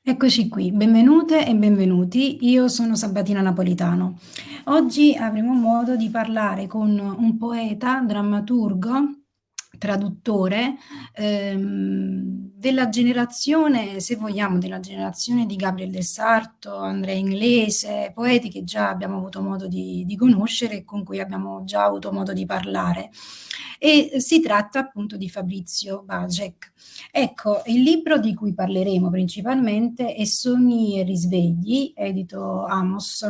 Eccoci qui, benvenute e benvenuti. Io sono Sabatina Napolitano. Oggi avremo modo di parlare con un poeta, drammaturgo, traduttore della generazione, se vogliamo, della generazione di Gabriel de Sarto, Andrea Inglese, poeti che già abbiamo avuto modo di conoscere e con cui abbiamo già avuto modo di parlare. E si tratta appunto di Fabrizio Bacek. Ecco, il libro di cui parleremo principalmente è Sogni e risvegli, edito Amos.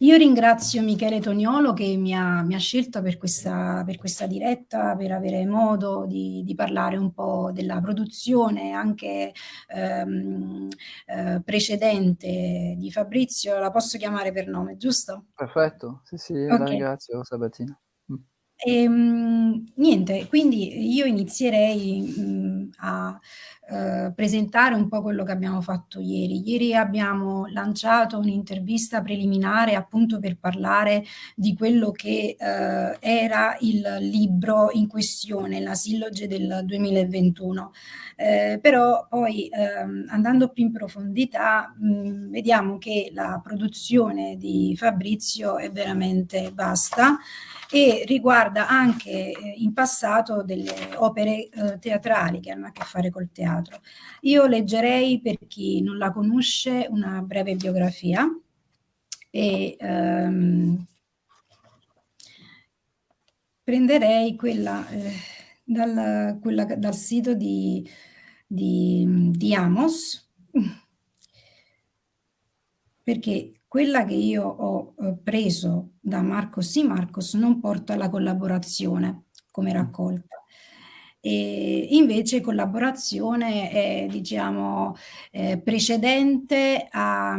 Io ringrazio Michele Toniolo che mi ha scelto per questa diretta, per avere modo di parlare un po' della produzione anche ehm, precedente di Fabrizio. La posso chiamare per nome, giusto? Perfetto, sì, sì, la Ok. ringrazio Sabatina. Niente, quindi io inizierei a presentare un po' quello che abbiamo fatto ieri. Ieri abbiamo lanciato un'intervista preliminare appunto per parlare di quello che era il libro in questione, la Silloge del 2021. Però poi andando più in profondità vediamo che la produzione di Fabrizio è veramente vasta e riguarda anche in passato delle opere teatrali che hanno a che fare col teatro. Io leggerei, per chi non la conosce, una breve biografia e prenderei quella dal sito di Amos, perché quella che io ho preso da Marcos C. Marcos non porta alla collaborazione come Mh. raccolta. E invece collaborazione è, diciamo, precedente a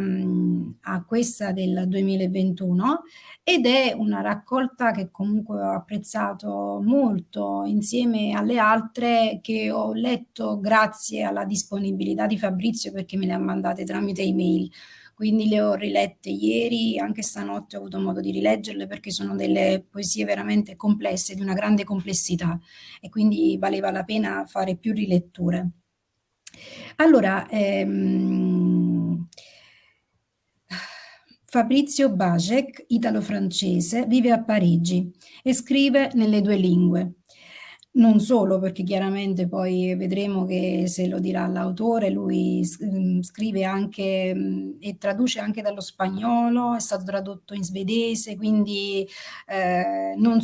questa del 2021 ed è una raccolta che comunque ho apprezzato molto insieme alle altre che ho letto grazie alla disponibilità di Fabrizio perché me le ha mandate tramite email. Quindi le ho rilette ieri, anche stanotte ho avuto modo di rileggerle perché sono delle poesie veramente complesse, di una grande complessità e quindi valeva la pena fare più riletture. Allora, Fabrizio Bacek, italo-francese, vive a Parigi e scrive nelle due lingue. Non solo, perché chiaramente poi vedremo che se lo dirà l'autore, lui scrive anche e traduce anche dallo spagnolo, è stato tradotto in svedese, quindi non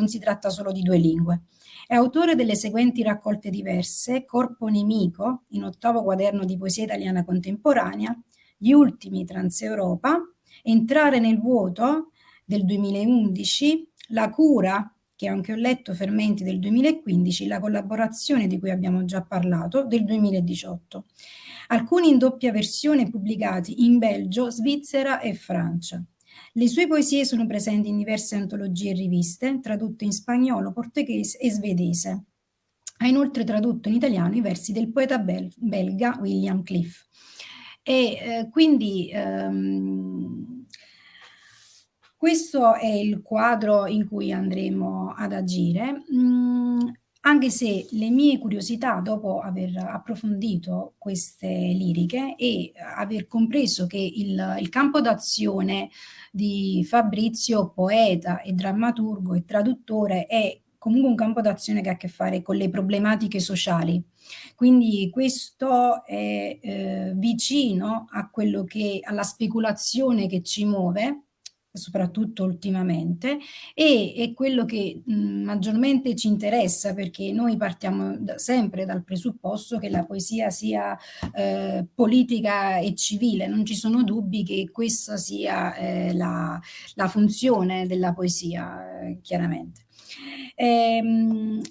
si tratta solo di due lingue. È autore delle seguenti raccolte diverse: Corpo nemico, in ottavo quaderno di poesia italiana contemporanea, Gli ultimi Transeuropa, Entrare nel vuoto del 2011, La cura, che anche ho letto, Fermenti del 2015, la collaborazione di cui abbiamo già parlato del 2018. Alcuni in doppia versione pubblicati in Belgio, Svizzera e Francia. Le sue poesie sono presenti in diverse antologie e riviste, tradotte in spagnolo, portoghese e svedese. Ha inoltre tradotto in italiano i versi del poeta belga William Cliff. E quindi questo è il quadro in cui andremo ad agire. Anche se le mie curiosità, dopo aver approfondito queste liriche e aver compreso che il campo d'azione di Fabrizio, poeta e drammaturgo e traduttore, è comunque un campo d'azione che ha a che fare con le problematiche sociali. Quindi questo è vicino a quello che, alla speculazione che ci muove, soprattutto ultimamente, e è quello che maggiormente ci interessa perché noi partiamo sempre dal presupposto che la poesia sia politica e civile. Non ci sono dubbi che questa sia la funzione della poesia, chiaramente.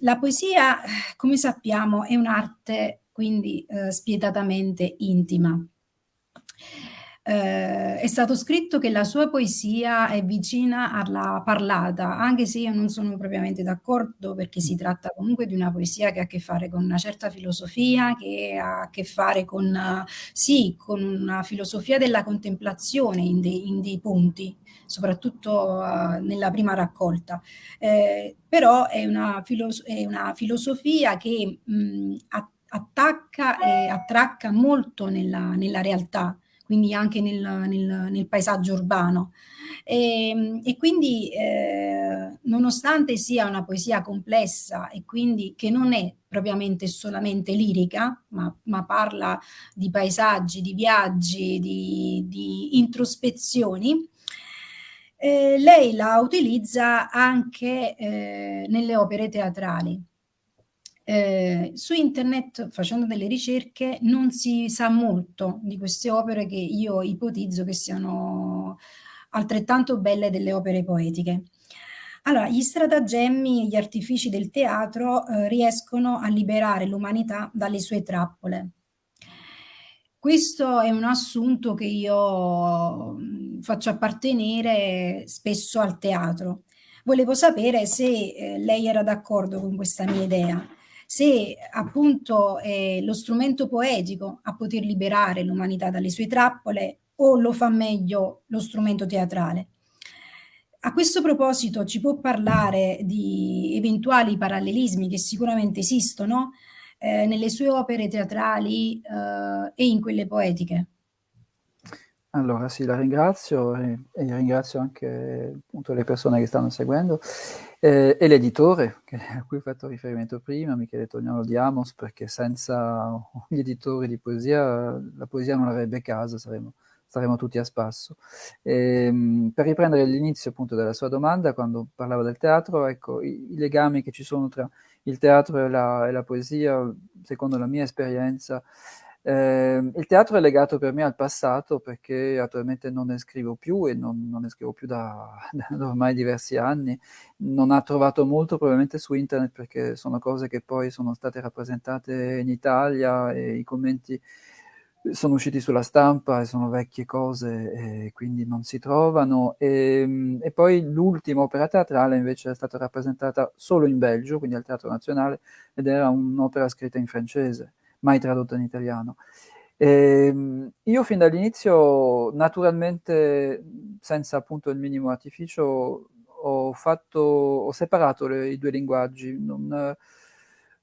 La poesia, come sappiamo, è un'arte quindi spietatamente intima. È stato scritto che la sua poesia è vicina alla parlata, anche se io non sono propriamente d'accordo perché si tratta comunque di una poesia che ha a che fare con una certa filosofia, che ha a che fare con, sì, con una filosofia della contemplazione in dei punti, soprattutto nella prima raccolta. Però è una filosofia che attacca e attracca molto nella realtà, quindi anche nel paesaggio urbano. E quindi, nonostante sia una poesia complessa e quindi che non è propriamente solamente lirica, ma parla di paesaggi, di viaggi, di introspezioni, lei la utilizza anche nelle opere teatrali. Su internet, facendo delle ricerche, non si sa molto di queste opere che io ipotizzo che siano altrettanto belle delle opere poetiche. Allora, gli stratagemmi e gli artifici del teatro riescono a liberare l'umanità dalle sue trappole. Questo è un assunto che io faccio appartenere spesso al teatro. Volevo sapere se lei era d'accordo con questa mia idea, se appunto è lo strumento poetico a poter liberare l'umanità dalle sue trappole o lo fa meglio lo strumento teatrale. A questo proposito ci può parlare di eventuali parallelismi che sicuramente esistono nelle sue opere teatrali e in quelle poetiche? Allora sì, la ringrazio e ringrazio anche appunto le persone che stanno seguendo e l'editore a cui ho fatto riferimento prima, Michele Tognolo di Amos, perché senza gli editori di poesia la poesia non avrebbe casa, saremmo tutti a spasso. Per riprendere l'inizio appunto della sua domanda, quando parlava del teatro, ecco, i legami che ci sono tra il teatro e la poesia, secondo la mia esperienza, il teatro è legato per me al passato perché attualmente non ne scrivo più e non ne scrivo più da ormai diversi anni. Non ha trovato molto probabilmente su internet perché sono cose che poi sono state rappresentate in Italia e i commenti sono usciti sulla stampa e sono vecchie cose e quindi non si trovano. E poi l'ultima opera teatrale invece è stata rappresentata solo in Belgio, quindi al Teatro Nazionale, ed era un'opera scritta in francese, mai tradotta in italiano. Io fin dall'inizio, naturalmente, senza appunto il minimo artificio, ho separato i due linguaggi.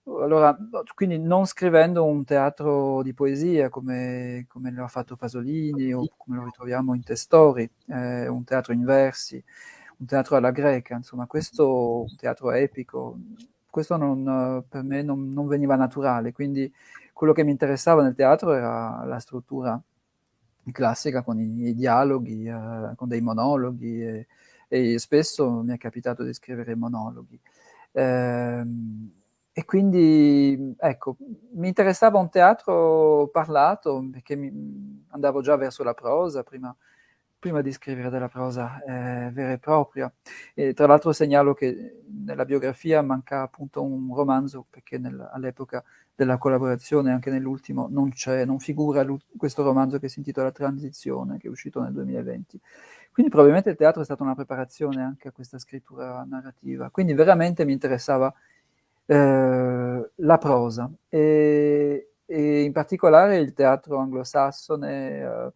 Allora, quindi non scrivendo un teatro di poesia come lo ha fatto Pasolini o come lo ritroviamo in Testori, un teatro in versi, un teatro alla greca, insomma, questo un teatro epico, questo per me non veniva naturale, quindi quello che mi interessava nel teatro era la struttura classica con i dialoghi, con dei monologhi e spesso mi è capitato di scrivere monologhi. E quindi, ecco, mi interessava un teatro parlato perché andavo già verso la prosa prima di scrivere della prosa vera e propria. E tra l'altro segnalo che nella biografia manca appunto un romanzo perché all'epoca della collaborazione, anche nell'ultimo, non figura questo romanzo che si intitola Transizione, che è uscito nel 2020. Quindi probabilmente il teatro è stata una preparazione anche a questa scrittura narrativa. Quindi veramente mi interessava la prosa e in particolare il teatro anglosassone,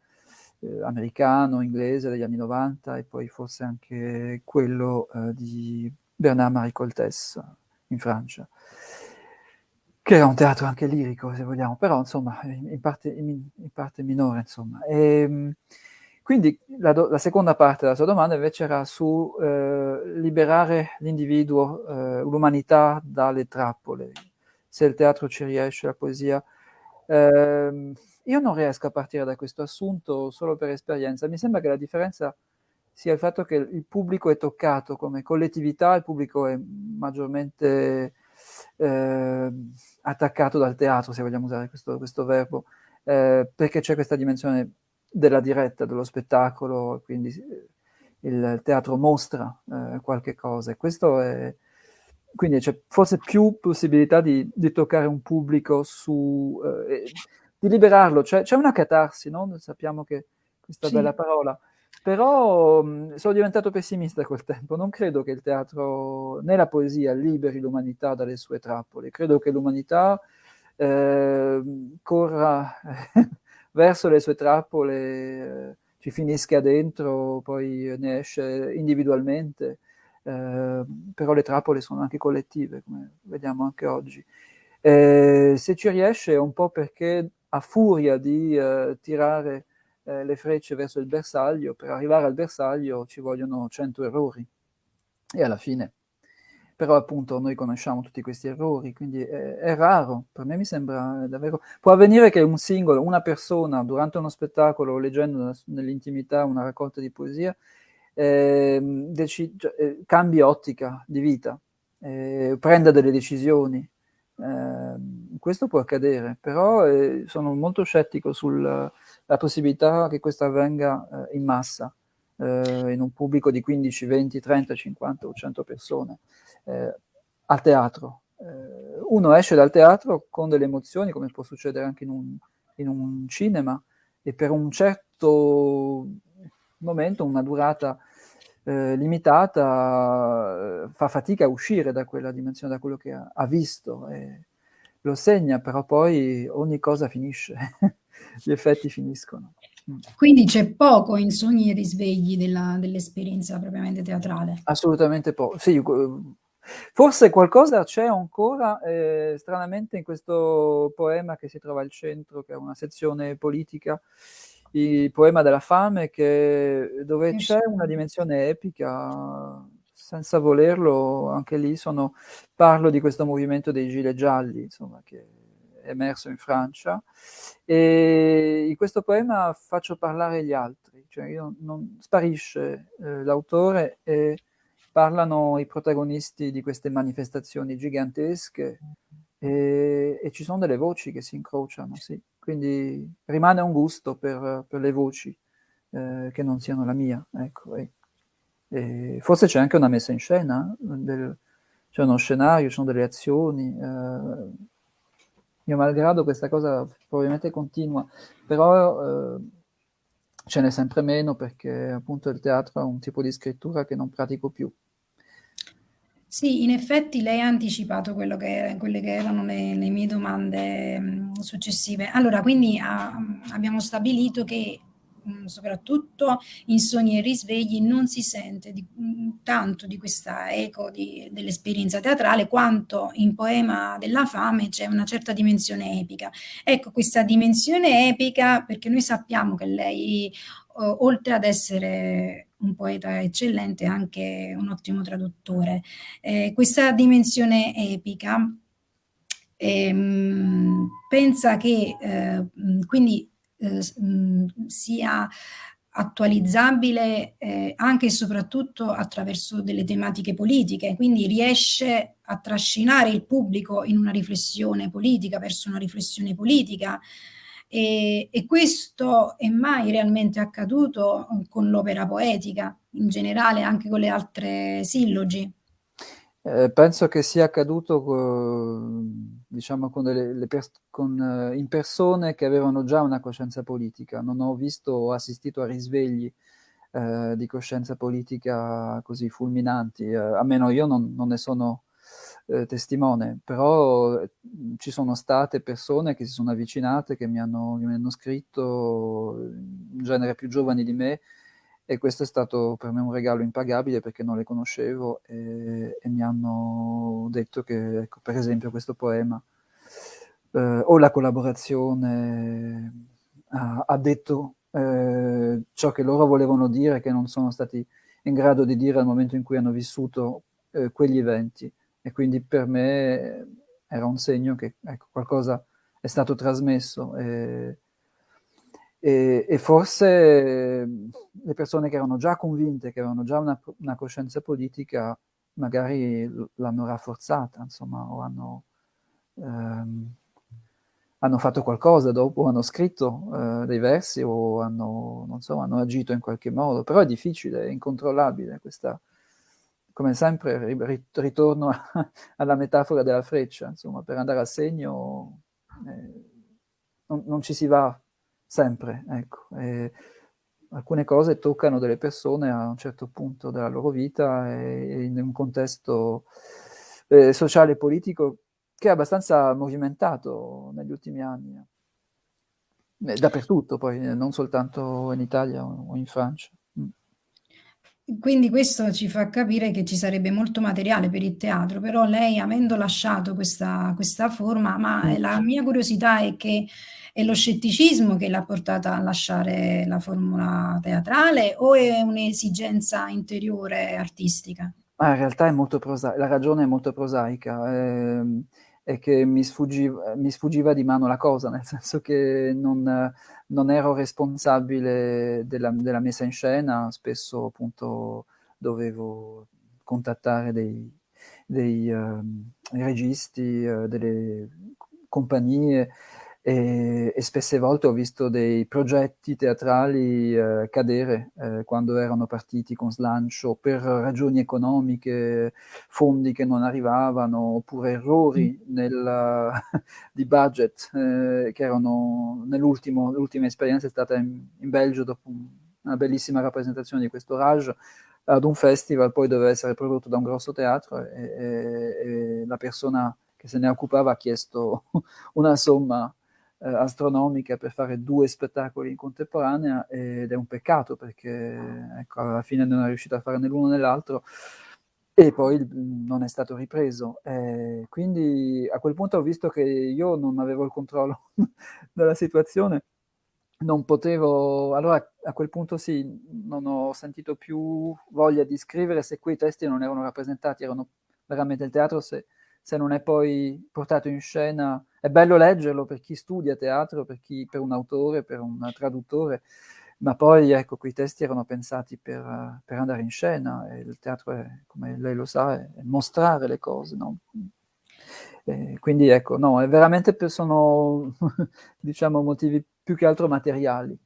americano, inglese degli anni 90 e poi forse anche quello di Bernard-Marie Coltès in Francia, che era un teatro anche lirico, se vogliamo, però insomma in parte minore, insomma. Quindi la seconda parte della sua domanda invece era su liberare l'individuo, l'umanità dalle trappole, se il teatro ci riesce, la poesia. Io non riesco a partire da questo assunto solo per esperienza, mi sembra che la differenza sia il fatto che il pubblico è toccato come collettività, il pubblico è maggiormente attaccato dal teatro, se vogliamo usare questo verbo, perché c'è questa dimensione della diretta, dello spettacolo, quindi il teatro mostra qualche cosa. E questo quindi c'è forse più possibilità di toccare un pubblico di liberarlo, c'è una catarsi, no? Sappiamo che questa bella Sì. parola, però sono diventato pessimista col tempo, non credo che il teatro né la poesia liberi l'umanità dalle sue trappole, credo che l'umanità corra verso le sue trappole, ci finisca dentro, poi ne esce individualmente, però le trappole sono anche collettive, come vediamo anche oggi. Se ci riesce è un po' perché a furia di tirare le frecce verso il bersaglio, per arrivare al bersaglio ci vogliono 100 errori. E alla fine, però appunto noi conosciamo tutti questi errori, quindi è raro, per me mi sembra davvero. Può avvenire che un singolo, una persona, durante uno spettacolo o leggendo nell'intimità una raccolta di poesia, cambi ottica di vita, prenda delle decisioni. Questo può accadere, però sono molto scettico sulla possibilità che questo avvenga in massa, in un pubblico di 15, 20, 30, 50 o 100 persone, al teatro. Uno esce dal teatro con delle emozioni, come può succedere anche in un cinema, e per un certo momento, una durata limitata, fa fatica a uscire da quella dimensione, da quello che ha visto. Lo segna, però poi ogni cosa finisce, gli effetti finiscono. Quindi c'è poco in sogni e risvegli dell'esperienza propriamente teatrale. Assolutamente sì, forse qualcosa c'è ancora, stranamente in questo poema che si trova al centro, che è una sezione politica, il poema della fame, dove c'è una dimensione epica, senza volerlo, anche lì parlo di questo movimento dei gilet gialli, insomma, che è emerso in Francia, e in questo poema faccio parlare gli altri, cioè sparisce l'autore e parlano i protagonisti di queste manifestazioni gigantesche e ci sono delle voci che si incrociano, sì. Quindi rimane un gusto per le voci che non siano la mia, ecco. E forse c'è anche una messa in scena, c'è uno scenario, ci sono delle azioni. Mio malgrado questa cosa probabilmente continua, però ce n'è sempre meno perché appunto il teatro è un tipo di scrittura che non pratico più. Sì, in effetti lei ha anticipato quelle che erano le mie domande successive. Allora, quindi abbiamo stabilito che soprattutto in sogni e risvegli non si sente tanto di questa eco dell'esperienza teatrale quanto in Poema della fame c'è una certa dimensione epica. Ecco, questa dimensione epica, perché noi sappiamo che lei oltre ad essere un poeta eccellente, è anche un ottimo traduttore. Questa dimensione epica pensa che quindi sia attualizzabile anche e soprattutto attraverso delle tematiche politiche, quindi riesce a trascinare il pubblico in una riflessione politica, verso una riflessione politica. E questo è mai realmente accaduto con l'opera poetica, in generale anche con le altre sillogi. Penso che sia accaduto diciamo in persone che avevano già una coscienza politica. Non ho visto o assistito a risvegli di coscienza politica così fulminanti, almeno io non ne sono testimone, però ci sono state persone che si sono avvicinate, che mi hanno scritto, in genere più giovani di me, e questo è stato per me un regalo impagabile perché non le conoscevo e mi hanno detto che, ecco, per esempio, questo poema o la collaborazione ha detto ciò che loro volevano dire, che non sono stati in grado di dire al momento in cui hanno vissuto quegli eventi. E quindi per me era un segno che, ecco, qualcosa è stato trasmesso. E forse le persone che erano già convinte, che avevano già una coscienza politica, magari l'hanno rafforzata, insomma, o hanno fatto qualcosa dopo, hanno scritto dei versi o non so, hanno agito in qualche modo, però è difficile, è incontrollabile questa, come sempre ritorno alla metafora della freccia, insomma, per andare a segno non ci si va sempre, ecco. Alcune cose toccano delle persone a un certo punto della loro vita e in un contesto sociale e politico che è abbastanza movimentato negli ultimi anni. Dappertutto poi, non soltanto in Italia o in Francia. Quindi questo ci fa capire che ci sarebbe molto materiale per il teatro, però lei avendo lasciato questa forma, ma Mm. la mia curiosità è che è lo scetticismo che l'ha portata a lasciare la formula teatrale o è un'esigenza interiore artistica? Ma in realtà è molto la ragione è molto prosaica, è che mi sfuggiva di mano la cosa, nel senso che non ero responsabile della messa in scena, spesso appunto dovevo contattare dei registi, delle compagnie e spesse volte ho visto dei progetti teatrali cadere quando erano partiti con slancio per ragioni economiche, fondi che non arrivavano, oppure errori di budget che erano l'ultima esperienza è stata in Belgio dopo una bellissima rappresentazione di questo Rage ad un festival, poi doveva essere prodotto da un grosso teatro e la persona che se ne occupava ha chiesto una somma astronomica per fare 2 spettacoli in contemporanea ed è un peccato perché ecco, alla fine non è riuscito a fare né l'uno né l'altro e poi non è stato ripreso. Quindi a quel punto ho visto che io non avevo il controllo della situazione, non potevo, allora a quel punto sì, non ho sentito più voglia di scrivere se quei testi non erano rappresentati, erano veramente il teatro, se non è poi portato in scena. È bello leggerlo per chi studia teatro, per un autore, per un traduttore, ma poi ecco, quei testi erano pensati per andare in scena e il teatro è, come lei lo sa, è mostrare le cose, no? Quindi ecco, no, è veramente sono diciamo motivi più che altro materiali.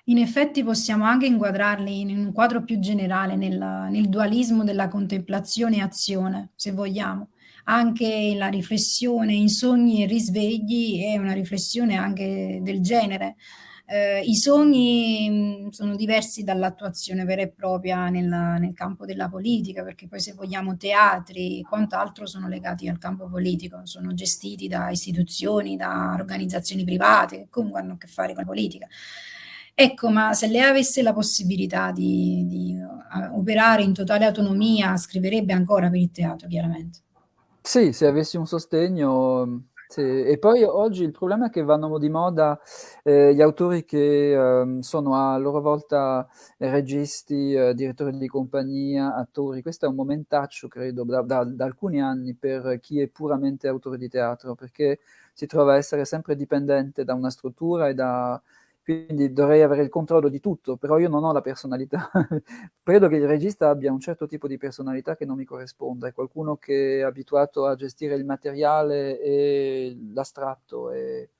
In effetti possiamo anche inquadrarli in un quadro più generale nel dualismo della contemplazione e azione, se vogliamo. Anche la riflessione in sogni e risvegli è una riflessione anche del genere. I sogni sono diversi dall'attuazione vera e propria nel campo della politica, perché poi se vogliamo teatri e quant'altro sono legati al campo politico, sono gestiti da istituzioni, da organizzazioni private che comunque hanno a che fare con la politica. Ecco, ma se lei avesse la possibilità di operare in totale autonomia, scriverebbe ancora per il teatro, chiaramente. Sì, se avessi un sostegno, sì. E poi oggi il problema è che vanno di moda gli autori che sono a loro volta registi, direttori di compagnia, attori. Questo è un momentaccio, credo, da alcuni anni per chi è puramente autore di teatro, perché si trova a essere sempre dipendente da una struttura quindi dovrei avere il controllo di tutto, però io non ho la personalità. Credo che il regista abbia un certo tipo di personalità che non mi corrisponde, è qualcuno che è abituato a gestire il materiale e l'astratto e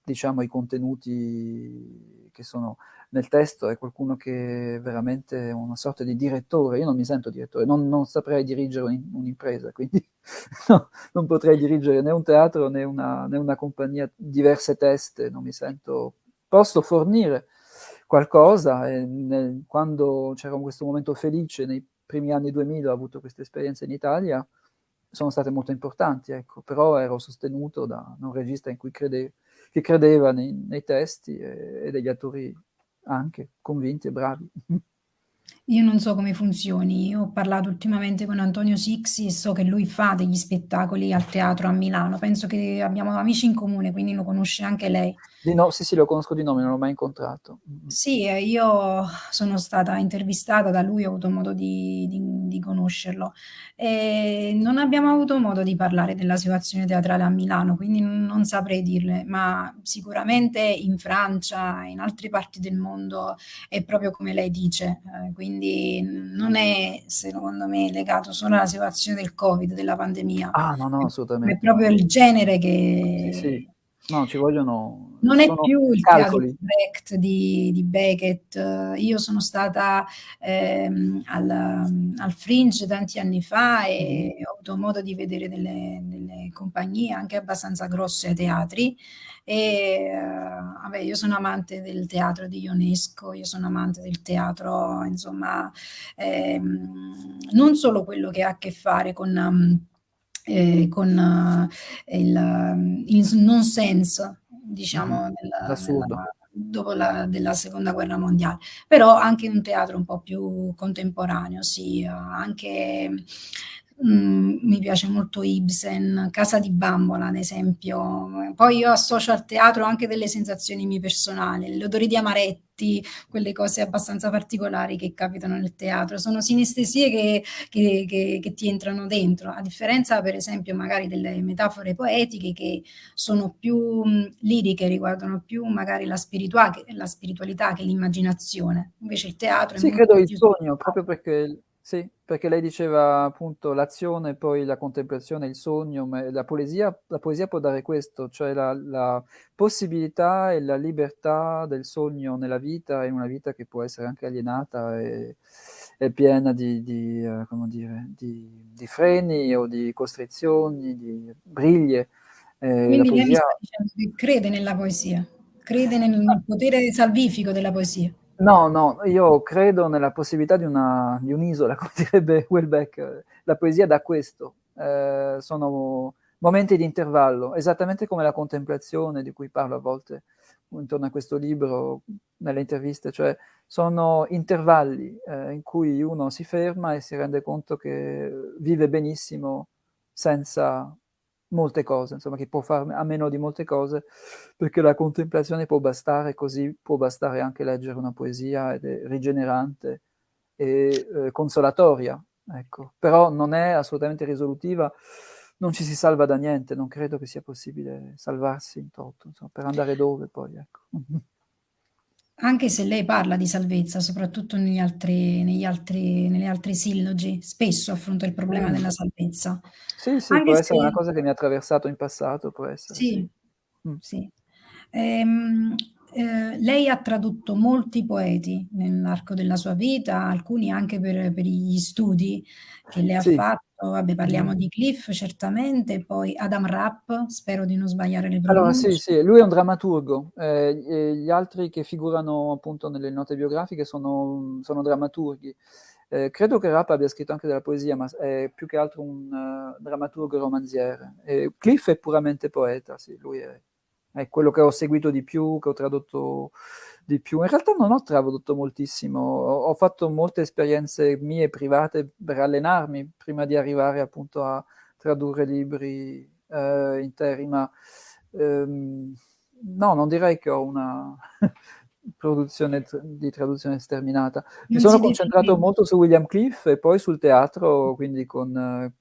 diciamo i contenuti che sono nel testo, è qualcuno che è veramente una sorta di direttore. Io non mi sento direttore, non saprei dirigere un'impresa, quindi no, non potrei dirigere né un teatro né una compagnia, diverse teste, non mi sento. Posso fornire qualcosa e quando c'era questo momento felice nei primi anni 2000 ho avuto queste esperienze in Italia, sono state molto importanti, ecco, però ero sostenuto da un regista che credeva nei testi e degli attori anche convinti e bravi. Io non so come funzioni, ho parlato ultimamente con Antonio Sixi e so che lui fa degli spettacoli al teatro a Milano. Penso che abbiamo amici in comune, quindi lo conosce anche lei. Sì, sì, lo conosco di nome, non l'ho mai incontrato. Sì, io sono stata intervistata da lui, ho avuto modo di conoscerlo. E non abbiamo avuto modo di parlare della situazione teatrale a Milano, quindi non saprei dirle, ma sicuramente in Francia, in altre parti del mondo è proprio come lei dice, quindi non è secondo me legato solo alla situazione del Covid, della pandemia, Ah, no, no, ma è assolutamente proprio no. il genere Sì, sì. che No, ci vogliono, non è sono più il teatro di calcoli. Brecht, di Beckett. Io sono stata al Fringe tanti anni fa Mhm. e ho avuto modo di vedere delle compagnie anche abbastanza grosse ai teatri. E vabbè, io sono amante del teatro di Ionesco, io sono amante del teatro, insomma, non solo quello che ha a che fare con il nonsense, Mhm. diciamo, L'assurdo. della seconda guerra mondiale, però anche un teatro un po' più contemporaneo, sì, anche mi piace molto Ibsen, Casa di Bambola ad esempio. Poi io associo al teatro anche delle sensazioni mie personali, gli odori di amaretti, quelle cose abbastanza particolari che capitano nel teatro, sono sinestesie che ti entrano dentro, a differenza per esempio magari delle metafore poetiche che sono più liriche, riguardano più magari la spiritualità che l'immaginazione. Invece il teatro è Sì, molto credo il più sogno, spirituale. proprio perché, sì, perché lei diceva appunto l'azione, poi la contemplazione, il sogno, ma la poesia può dare questo, cioè la possibilità e la libertà del sogno nella vita, in una vita che può essere anche alienata e piena come dire, di freni o di costrizioni, di briglie. La Quindi lei mi poesia. sta dicendo che crede nella poesia, crede nel potere salvifico della poesia. No, no, io credo nella possibilità di un'isola, come direbbe Houellebecq. La poesia dà questo. Sono momenti di intervallo, esattamente come la contemplazione di cui parlo a volte intorno a questo libro, nelle interviste, cioè sono intervalli in cui uno si ferma e si rende conto che vive benissimo senza molte cose, insomma, che può fare a meno di molte cose, perché la contemplazione può bastare, così può bastare anche leggere una poesia ed è rigenerante e consolatoria, ecco. Però non è assolutamente risolutiva, non ci si salva da niente, non credo che sia possibile salvarsi in toto, insomma, per andare dove poi, ecco. Anche se lei parla di salvezza, soprattutto nelle altre sillogi, spesso affronta il problema Mm. della salvezza. Sì, sì, Anche può essere una se cosa che mi ha attraversato in passato, può essere, sì. sì, Mm. sì. Ehm, lei ha tradotto molti poeti nell'arco della sua vita, alcuni anche per gli studi che lei ha Sì. fatto. Vabbè, Mhm. parliamo di Cliff certamente, poi Adam Rapp, spero di non sbagliare le Allora sì, pronunce. sì, lui è un drammaturgo, e gli altri che figurano appunto nelle note biografiche sono drammaturghi. Credo che Rapp abbia scritto anche della poesia, ma è più che altro un drammaturgo romanziere. Cliff è puramente poeta, sì, lui è quello che ho seguito di più, che ho tradotto di più. In realtà non ho tradotto moltissimo, ho fatto molte esperienze mie private per allenarmi prima di arrivare appunto a tradurre libri interi, ma no, non direi che ho una di traduzione sterminata. Mi Non sono si concentrato definire. molto su William Cliff e poi sul teatro, quindi con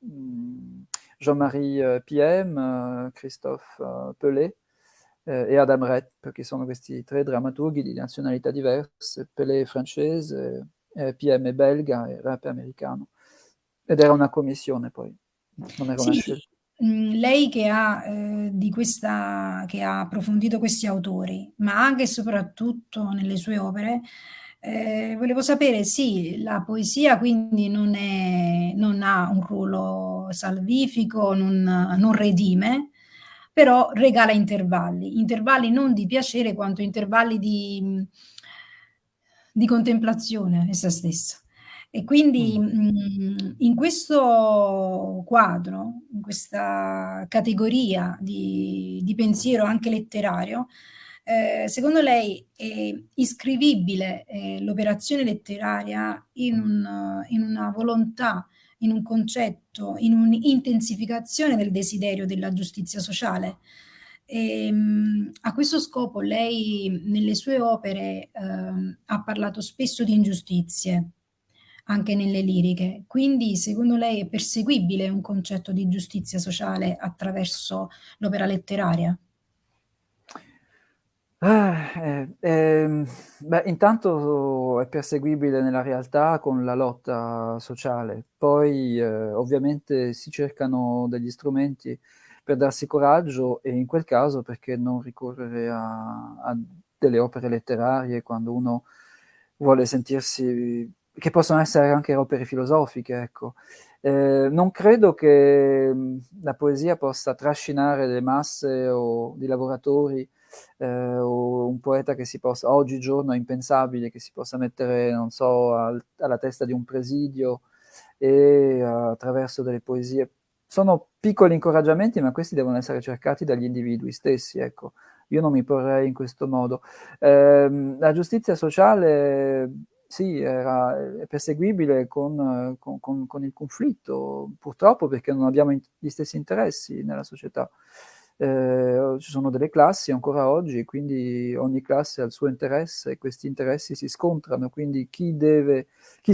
Jean-Marie PM, Christophe Pelé e Adam Rett, che sono questi tre drammaturghi di nazionalità diverse. Pelé è francese, PM è belga e Rett è americano. Ed era una commissione poi, non era una Sì, scelta. lei che ha approfondito questi autori, ma anche e soprattutto nelle sue opere, volevo sapere, sì, la poesia quindi non ha un ruolo salvifico, non redime, però regala intervalli, intervalli non di piacere quanto intervalli di contemplazione e se stessa. E quindi Mm. in questo quadro, in questa categoria di pensiero anche letterario, secondo lei è iscrivibile l'operazione letteraria in una volontà, in un concetto, in un'intensificazione del desiderio della giustizia sociale? A questo scopo lei nelle sue opere ha parlato spesso di ingiustizie, anche nelle liriche. Quindi, secondo lei è perseguibile un concetto di giustizia sociale attraverso l'opera letteraria? Ah, beh, intanto è perseguibile nella realtà con la lotta sociale, poi ovviamente si cercano degli strumenti per darsi coraggio e in quel caso perché non ricorrere a delle opere letterarie quando uno vuole sentirsi, che possono essere anche opere filosofiche, ecco. Non credo che la poesia possa trascinare le masse o di lavoratori o un poeta che si possa, oggigiorno è impensabile che si possa mettere, non so, alla testa di un presidio e attraverso delle poesie. Sono piccoli incoraggiamenti, ma questi devono essere cercati dagli individui stessi, ecco. io non mi porrei in questo modo. La giustizia sociale, sì, è perseguibile con il conflitto, purtroppo perché non abbiamo gli stessi interessi nella società. Ci sono delle classi ancora oggi, quindi ogni classe ha il suo interesse e questi interessi si scontrano, quindi chi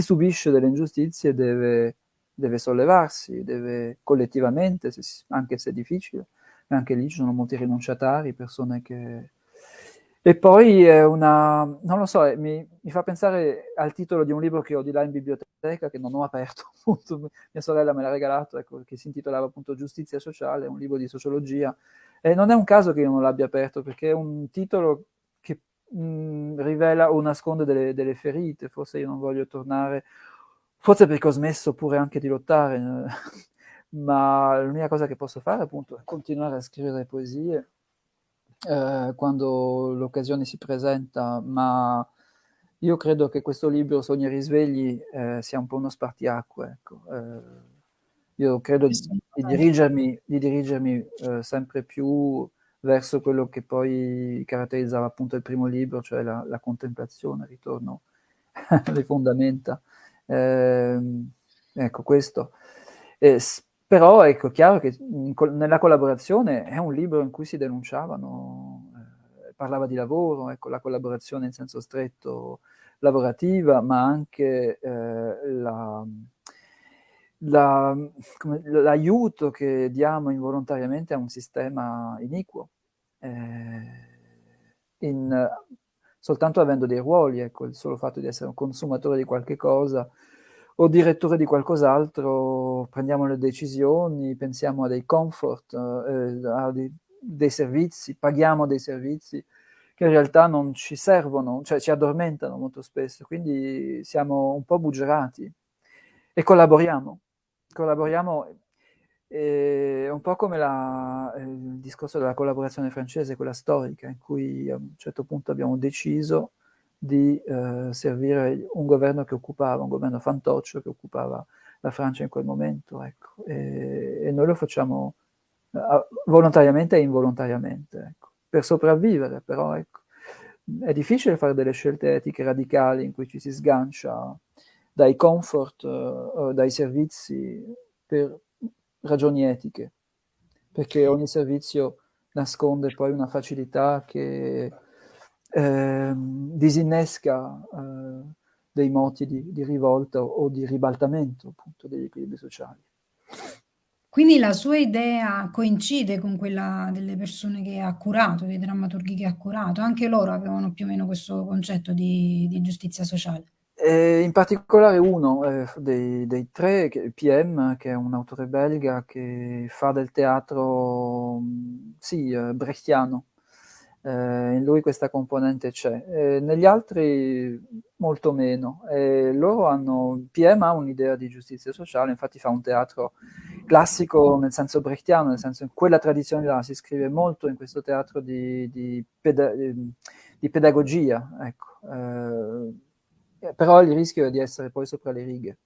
subisce delle ingiustizie deve sollevarsi, deve collettivamente, anche se è difficile, e anche lì ci sono molti rinunciatari, persone che... E poi è una... non lo so, mi fa pensare al titolo di un libro che ho di là in biblioteca, che non ho aperto, appunto, mia sorella me l'ha regalato, ecco, che si intitolava appunto Giustizia sociale, un libro di sociologia, e non è un caso che io non l'abbia aperto, perché è un titolo che rivela o nasconde delle ferite, forse io non voglio tornare, forse perché ho smesso pure anche di lottare, ma l'unica cosa che posso fare appunto è continuare a scrivere poesie quando l'occasione si presenta, ma io credo che questo libro, Sogni e risvegli, sia un po' uno spartiacque, ecco. Io credo Questo di no. dirigermi sempre più verso quello che poi caratterizzava appunto il primo libro, cioè la contemplazione, il ritorno alle fondamenta. Ecco questo. Però ecco, è chiaro che nella collaborazione è un libro in cui si denunciavano, parlava di lavoro, ecco, la collaborazione in senso stretto lavorativa, ma anche l'aiuto che diamo involontariamente a un sistema iniquo, eh, in, soltanto avendo dei ruoli, ecco, il solo fatto di essere un consumatore di qualche cosa o direttore di qualcos'altro, prendiamo le decisioni, pensiamo a dei comfort, dei servizi, paghiamo dei servizi che in realtà non ci servono, cioè ci addormentano molto spesso, quindi siamo un po' buggerati e collaboriamo un po' come il discorso della collaborazione francese, quella storica, in cui a un certo punto abbiamo deciso di servire un governo che occupava, un governo fantoccio che occupava la Francia in quel momento, ecco. E noi lo facciamo volontariamente e involontariamente, ecco. Per sopravvivere, però, ecco. È difficile fare delle scelte etiche radicali in cui ci si sgancia dai comfort, dai servizi per ragioni etiche, perché ogni servizio nasconde poi una facilità che disinnesca dei moti di rivolta o di ribaltamento appunto degli equilibri sociali. Quindi la sua idea coincide con quella delle persone che ha curato, dei drammaturghi che ha curato. Anche loro avevano più o meno questo concetto di giustizia sociale. In particolare uno dei tre, PM, che è un autore belga che fa del teatro, sì, brechtiano. In lui questa componente c'è. Negli altri molto meno. PM ha un'idea di giustizia sociale, infatti fa un teatro classico nel senso brechtiano, nel senso in quella tradizione là si scrive molto in questo teatro di pedagogia, ecco. Però il rischio è di essere poi sopra le righe,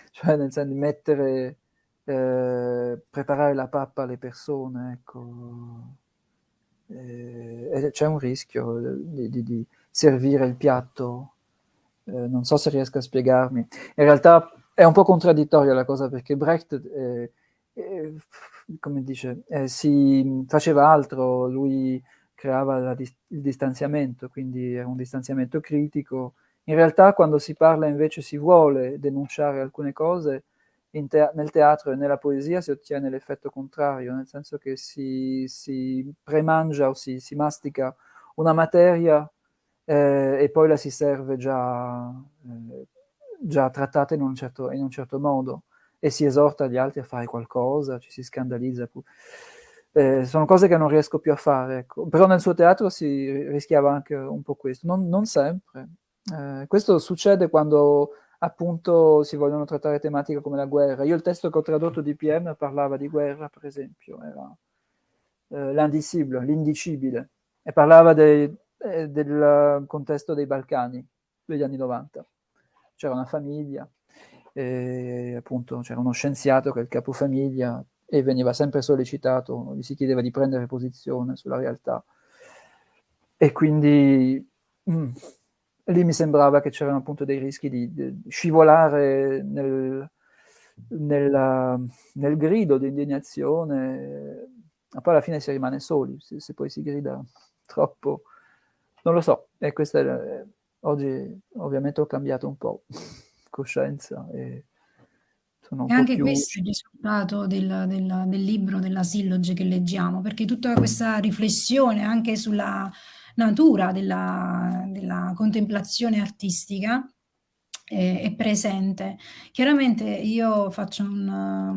cioè nel senso di mettere, preparare la pappa alle persone, ecco. E c'è un rischio di servire il piatto, non so se riesco a spiegarmi. In realtà è un po' contraddittoria la cosa perché Brecht, come dice, si faceva altro, lui creava il distanziamento, quindi era un distanziamento critico. In realtà quando si parla invece si vuole denunciare alcune cose, nel teatro e nella poesia si ottiene l'effetto contrario, nel senso che si premangia o si mastica una materia e poi la si serve già trattata in un certo modo e si esorta gli altri a fare qualcosa, ci si scandalizza. Sono cose che non riesco più a fare, ecco. Però nel suo teatro si rischiava anche un po' questo, non sempre. Questo succede quando appunto si vogliono trattare tematiche come la guerra. Io il testo che ho tradotto di PM parlava di guerra, per esempio, era l'indicibile, l'indicibile, e parlava del contesto dei Balcani degli anni 90. C'era una famiglia, e appunto c'era uno scienziato che è il capofamiglia e veniva sempre sollecitato, gli si chiedeva di prendere posizione sulla realtà. E quindi lì mi sembrava che c'erano appunto dei rischi di scivolare nel grido di indignazione, ma poi alla fine si rimane soli, se poi si grida troppo, non lo so. E questa oggi ovviamente ho cambiato un po' coscienza e sono un E po' anche più... questo è il risultato del libro, della silloge che leggiamo, perché tutta questa riflessione anche sulla natura della contemplazione artistica è presente. Chiaramente io faccio una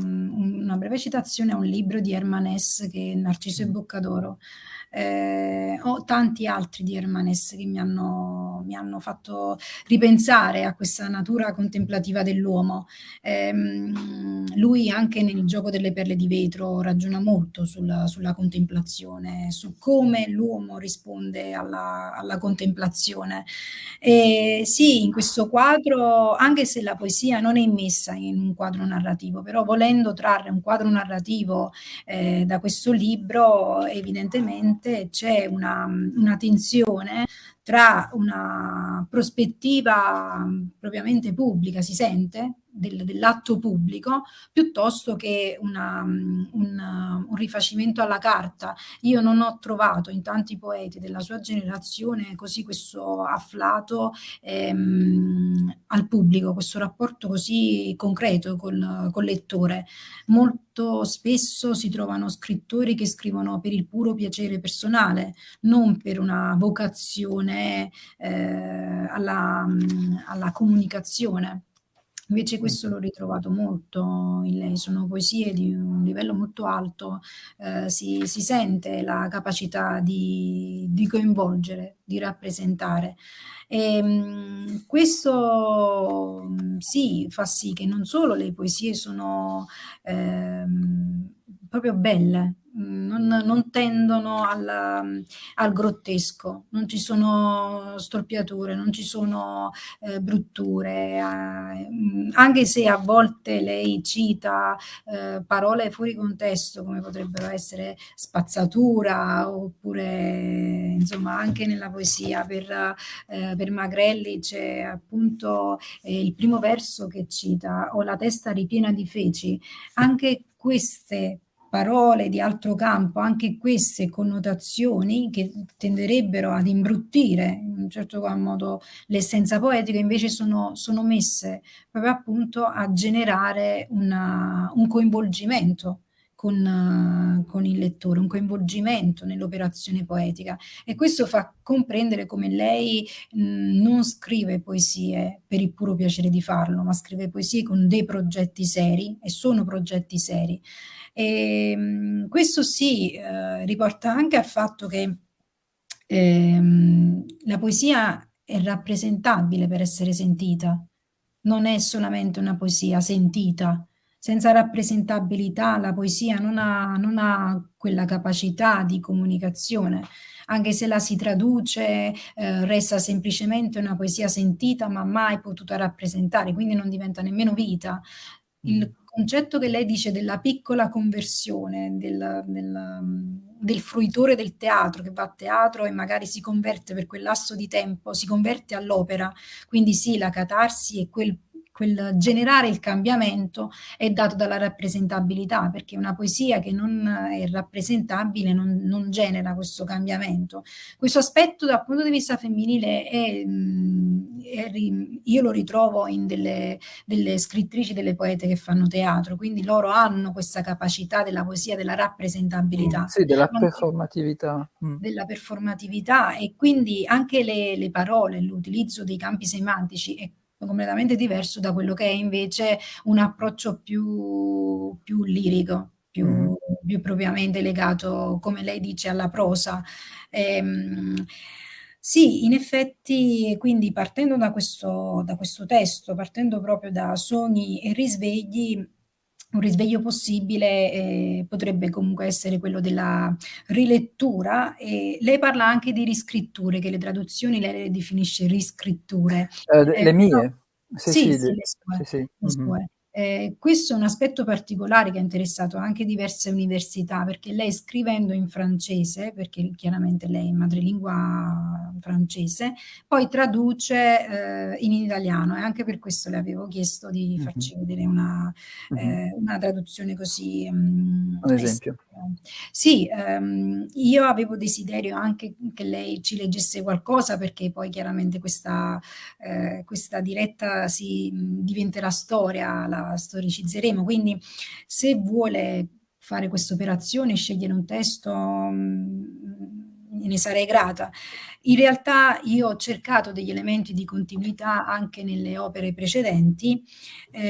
breve citazione a un libro di Hermann Hesse che è Narciso e Boccadoro. Ho tanti altri di Hermann Hesse che mi hanno fatto ripensare a questa natura contemplativa dell'uomo. Lui anche nel gioco delle perle di vetro ragiona molto sulla contemplazione, su come l'uomo risponde alla contemplazione. E sì, in questo quadro, anche se la poesia non è immessa in un quadro narrativo, però volendo trarre un quadro narrativo da questo libro, evidentemente c'è una tensione tra una prospettiva propriamente pubblica, si sente, dell'atto pubblico, piuttosto che un rifacimento alla carta. Io non ho trovato in tanti poeti della sua generazione così questo afflato al pubblico, questo rapporto così concreto col lettore. Molto spesso si trovano scrittori che scrivono per il puro piacere personale, non per una vocazione alla comunicazione. Invece questo l'ho ritrovato molto in lei, sono poesie di un livello molto alto, si sente la capacità di coinvolgere, di rappresentare. Questo sì, fa sì che non solo le poesie sono proprio belle, non tendono al grottesco, non ci sono storpiature, non ci sono brutture, anche se a volte lei cita parole fuori contesto come potrebbero essere spazzatura oppure insomma anche nella poesia per Magrelli c'è appunto il primo verso che cita: ho la testa ripiena di feci. Anche queste parole di altro campo, anche queste connotazioni che tenderebbero ad imbruttire in un certo qual modo l'essenza poetica, invece sono messe proprio appunto a generare un coinvolgimento con il lettore, un coinvolgimento nell'operazione poetica. E questo fa comprendere come lei non scrive poesie per il puro piacere di farlo, ma scrive poesie con dei progetti seri e sono progetti seri. E, questo sì, riporta anche al fatto che la poesia è rappresentabile per essere sentita, non è solamente una poesia sentita. Senza rappresentabilità la poesia non ha quella capacità di comunicazione, anche se la si traduce, resta semplicemente una poesia sentita ma mai potuta rappresentare, quindi non diventa nemmeno vita. Il concetto che lei dice della piccola conversione, del fruitore del teatro che va a teatro e magari si converte per quel lasso di tempo, si converte all'opera, quindi sì, la catarsi e quel generare il cambiamento è dato dalla rappresentabilità, perché una poesia che non è rappresentabile non genera questo cambiamento. Questo aspetto dal punto di vista femminile io lo ritrovo in delle scrittrici, delle poete che fanno teatro, quindi loro hanno questa capacità della poesia, della rappresentabilità, Sì, della anche performatività. della performatività e quindi anche le parole, l'utilizzo dei campi semantici è completamente diverso da quello che è invece un approccio più lirico, più propriamente legato, come lei dice, alla prosa. Ehm, sì, in effetti, quindi partendo da questo testo, partendo proprio da sogni e risvegli, un risveglio possibile potrebbe comunque essere quello della rilettura. E lei parla anche di riscritture, che le traduzioni lei le definisce riscritture. Le Però mie? Sì, sì, sì, sì, le sue, sì, sì. le sue. Questo è un aspetto particolare che ha interessato anche diverse università, perché lei scrivendo in francese, perché chiaramente lei è madrelingua francese, poi traduce in italiano, e anche per questo le avevo chiesto di Mhm. farci vedere Mhm. una traduzione così Un esempio. sì, io avevo desiderio anche che lei ci leggesse qualcosa, perché poi chiaramente questa diretta diventerà storia, la storicizzeremo, quindi se vuole fare questa operazione, scegliere un testo, ne sarei grata. In realtà io ho cercato degli elementi di continuità anche nelle opere precedenti,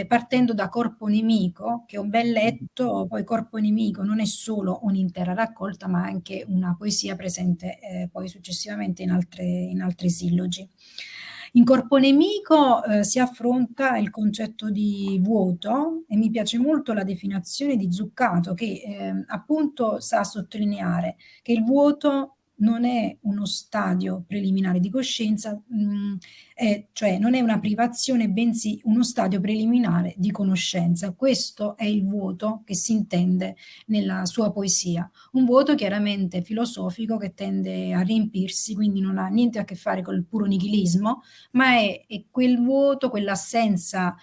partendo da Corpo Nemico, che ho ben Mhm. letto. Poi Corpo Nemico non è solo un'intera raccolta, ma anche una poesia presente poi successivamente in altre sillogi. In Corpo Nemico si affronta il concetto di vuoto, e mi piace molto la definizione di Zuccato, che appunto sa sottolineare che il vuoto non è uno stadio preliminare di coscienza, cioè non è una privazione, bensì uno stadio preliminare di conoscenza. Questo è il vuoto che si intende nella sua poesia. Un vuoto chiaramente filosofico che tende a riempirsi, quindi non ha niente a che fare col puro nichilismo, ma è quel vuoto, quell'assenza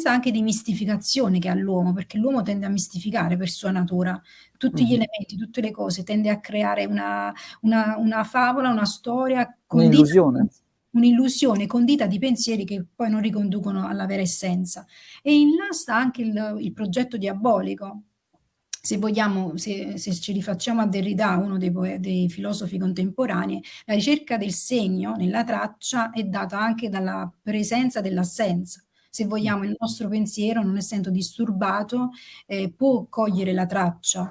anche di mistificazione che ha l'uomo, perché l'uomo tende a mistificare per sua natura tutti gli Mhm. elementi, tutte le cose, tende a creare una favola, una storia condita di Un'illusione. un'illusione condita di pensieri che poi non riconducono alla vera essenza. E in là sta anche il progetto diabolico. Se vogliamo, se ci rifacciamo a Derrida, uno dei filosofi contemporanei, la ricerca del segno nella traccia è data anche dalla presenza dell'assenza. Se vogliamo, il nostro pensiero, non essendo disturbato, può cogliere la traccia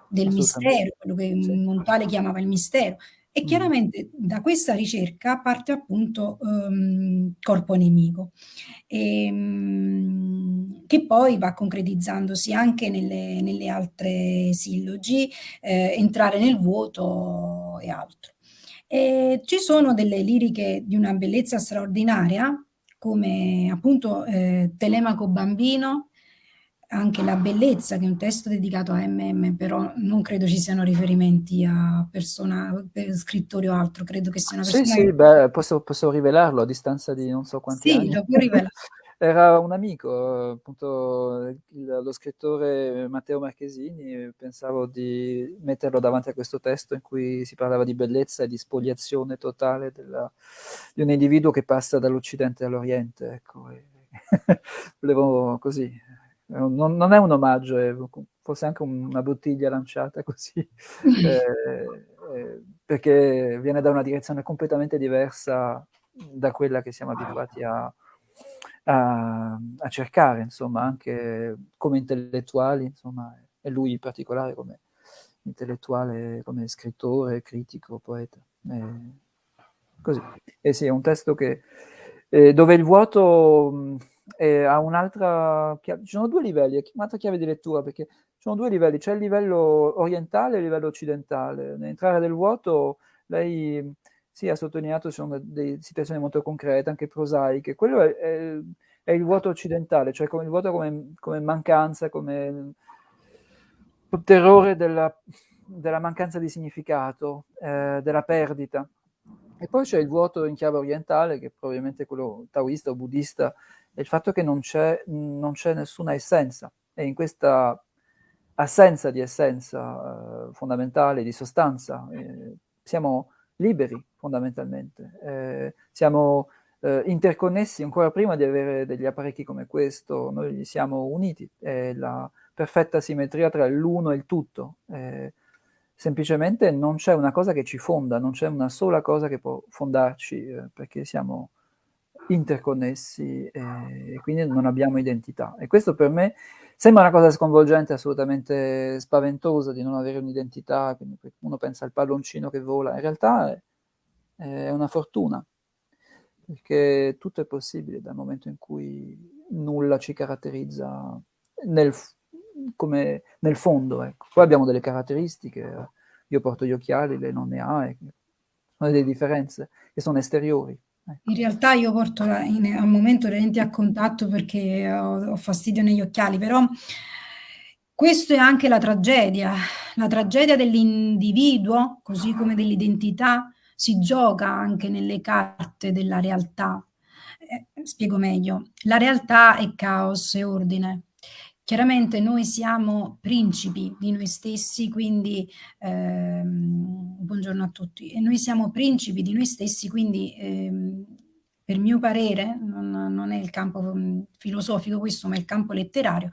del Assolutamente. mistero, quello che Sì. Montale chiamava il mistero. E Mhm. chiaramente da questa ricerca parte appunto Corpo Nemico, che poi va concretizzandosi anche nelle altre sillogi, entrare nel vuoto e altro. E ci sono delle liriche di una bellezza straordinaria, come appunto Telemaco Bambino, anche La Bellezza, che è un testo dedicato a MM, però non credo ci siano riferimenti a persona, per scrittori o altro, credo che sia una Sì, persona sì, che... beh, posso rivelarlo a distanza di non so quanti Sì, anni. lo può rivelare. Era un amico, appunto, lo scrittore Matteo Marchesini, e pensavo di metterlo davanti a questo testo in cui si parlava di bellezza e di spoliazione totale di un individuo che passa dall'Occidente all'Oriente, ecco. Volevo così. Non è un omaggio, è forse anche una bottiglia lanciata così, perché viene da una direzione completamente diversa da quella che siamo abituati a cercare, insomma, anche come intellettuali, insomma, e lui in particolare come intellettuale, come scrittore, critico, poeta. Così. Eh sì, è un testo dove il vuoto ha un'altra chiave, ci sono due livelli, è un'altra chiave di lettura, perché ci sono due livelli, c'è il livello orientale e il livello occidentale. Nell'entrare del vuoto, lei sì, ha sottolineato, ci sono delle situazioni molto concrete, anche prosaiche. Quello è il vuoto occidentale, cioè come il vuoto come mancanza, come terrore della mancanza di significato, della perdita. E poi c'è il vuoto in chiave orientale, che è probabilmente quello taoista o buddista, è il fatto che non c'è nessuna essenza. E in questa assenza di essenza fondamentale, di sostanza, siamo liberi fondamentalmente. Siamo interconnessi ancora prima di avere degli apparecchi come questo, noi siamo uniti. È la perfetta simmetria tra l'uno e il tutto. Semplicemente non c'è una cosa che ci fonda, non c'è una sola cosa che può fondarci, perché siamo interconnessi e quindi non abbiamo identità. E questo per me sembra una cosa sconvolgente, assolutamente spaventosa di non avere un'identità, quindi uno pensa al palloncino che vola, in realtà è una fortuna, perché tutto è possibile dal momento in cui nulla ci caratterizza nel, come nel fondo. Ecco. Poi abbiamo delle caratteristiche, io porto gli occhiali, lei non ne ha, e sono delle differenze che sono esteriori. Ecco. In realtà io porto al momento le lenti a contatto perché ho fastidio negli occhiali, però questo è anche la tragedia dell'individuo, così come dell'identità, si gioca anche nelle carte della realtà. Spiego meglio, la realtà è caos e ordine. Chiaramente noi siamo principi di noi stessi, quindi buongiorno a tutti. E noi siamo principi di noi stessi, quindi per mio parere, non è il campo filosofico questo, ma il campo letterario,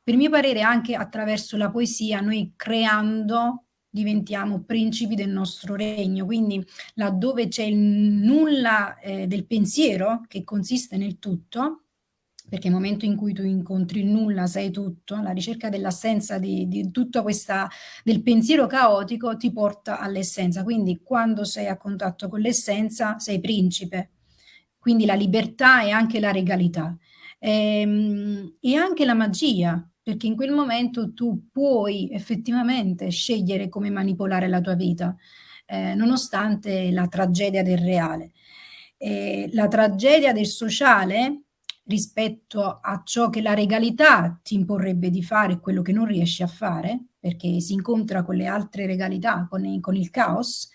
per mio parere anche attraverso la poesia noi creando diventiamo principi del nostro regno, quindi laddove c'è il nulla del pensiero che consiste nel tutto, perché nel momento in cui tu incontri il nulla sei tutto, la ricerca dell'assenza di tutta questa del pensiero caotico ti porta all'essenza. Quindi quando sei a contatto con l'essenza sei principe. Quindi la libertà e anche la regalità. E anche la magia, perché in quel momento tu puoi effettivamente scegliere come manipolare la tua vita, nonostante la tragedia del reale. La tragedia del sociale rispetto a ciò che la regalità ti imporrebbe di fare, quello che non riesci a fare, perché si incontra con le altre regalità, con il caos,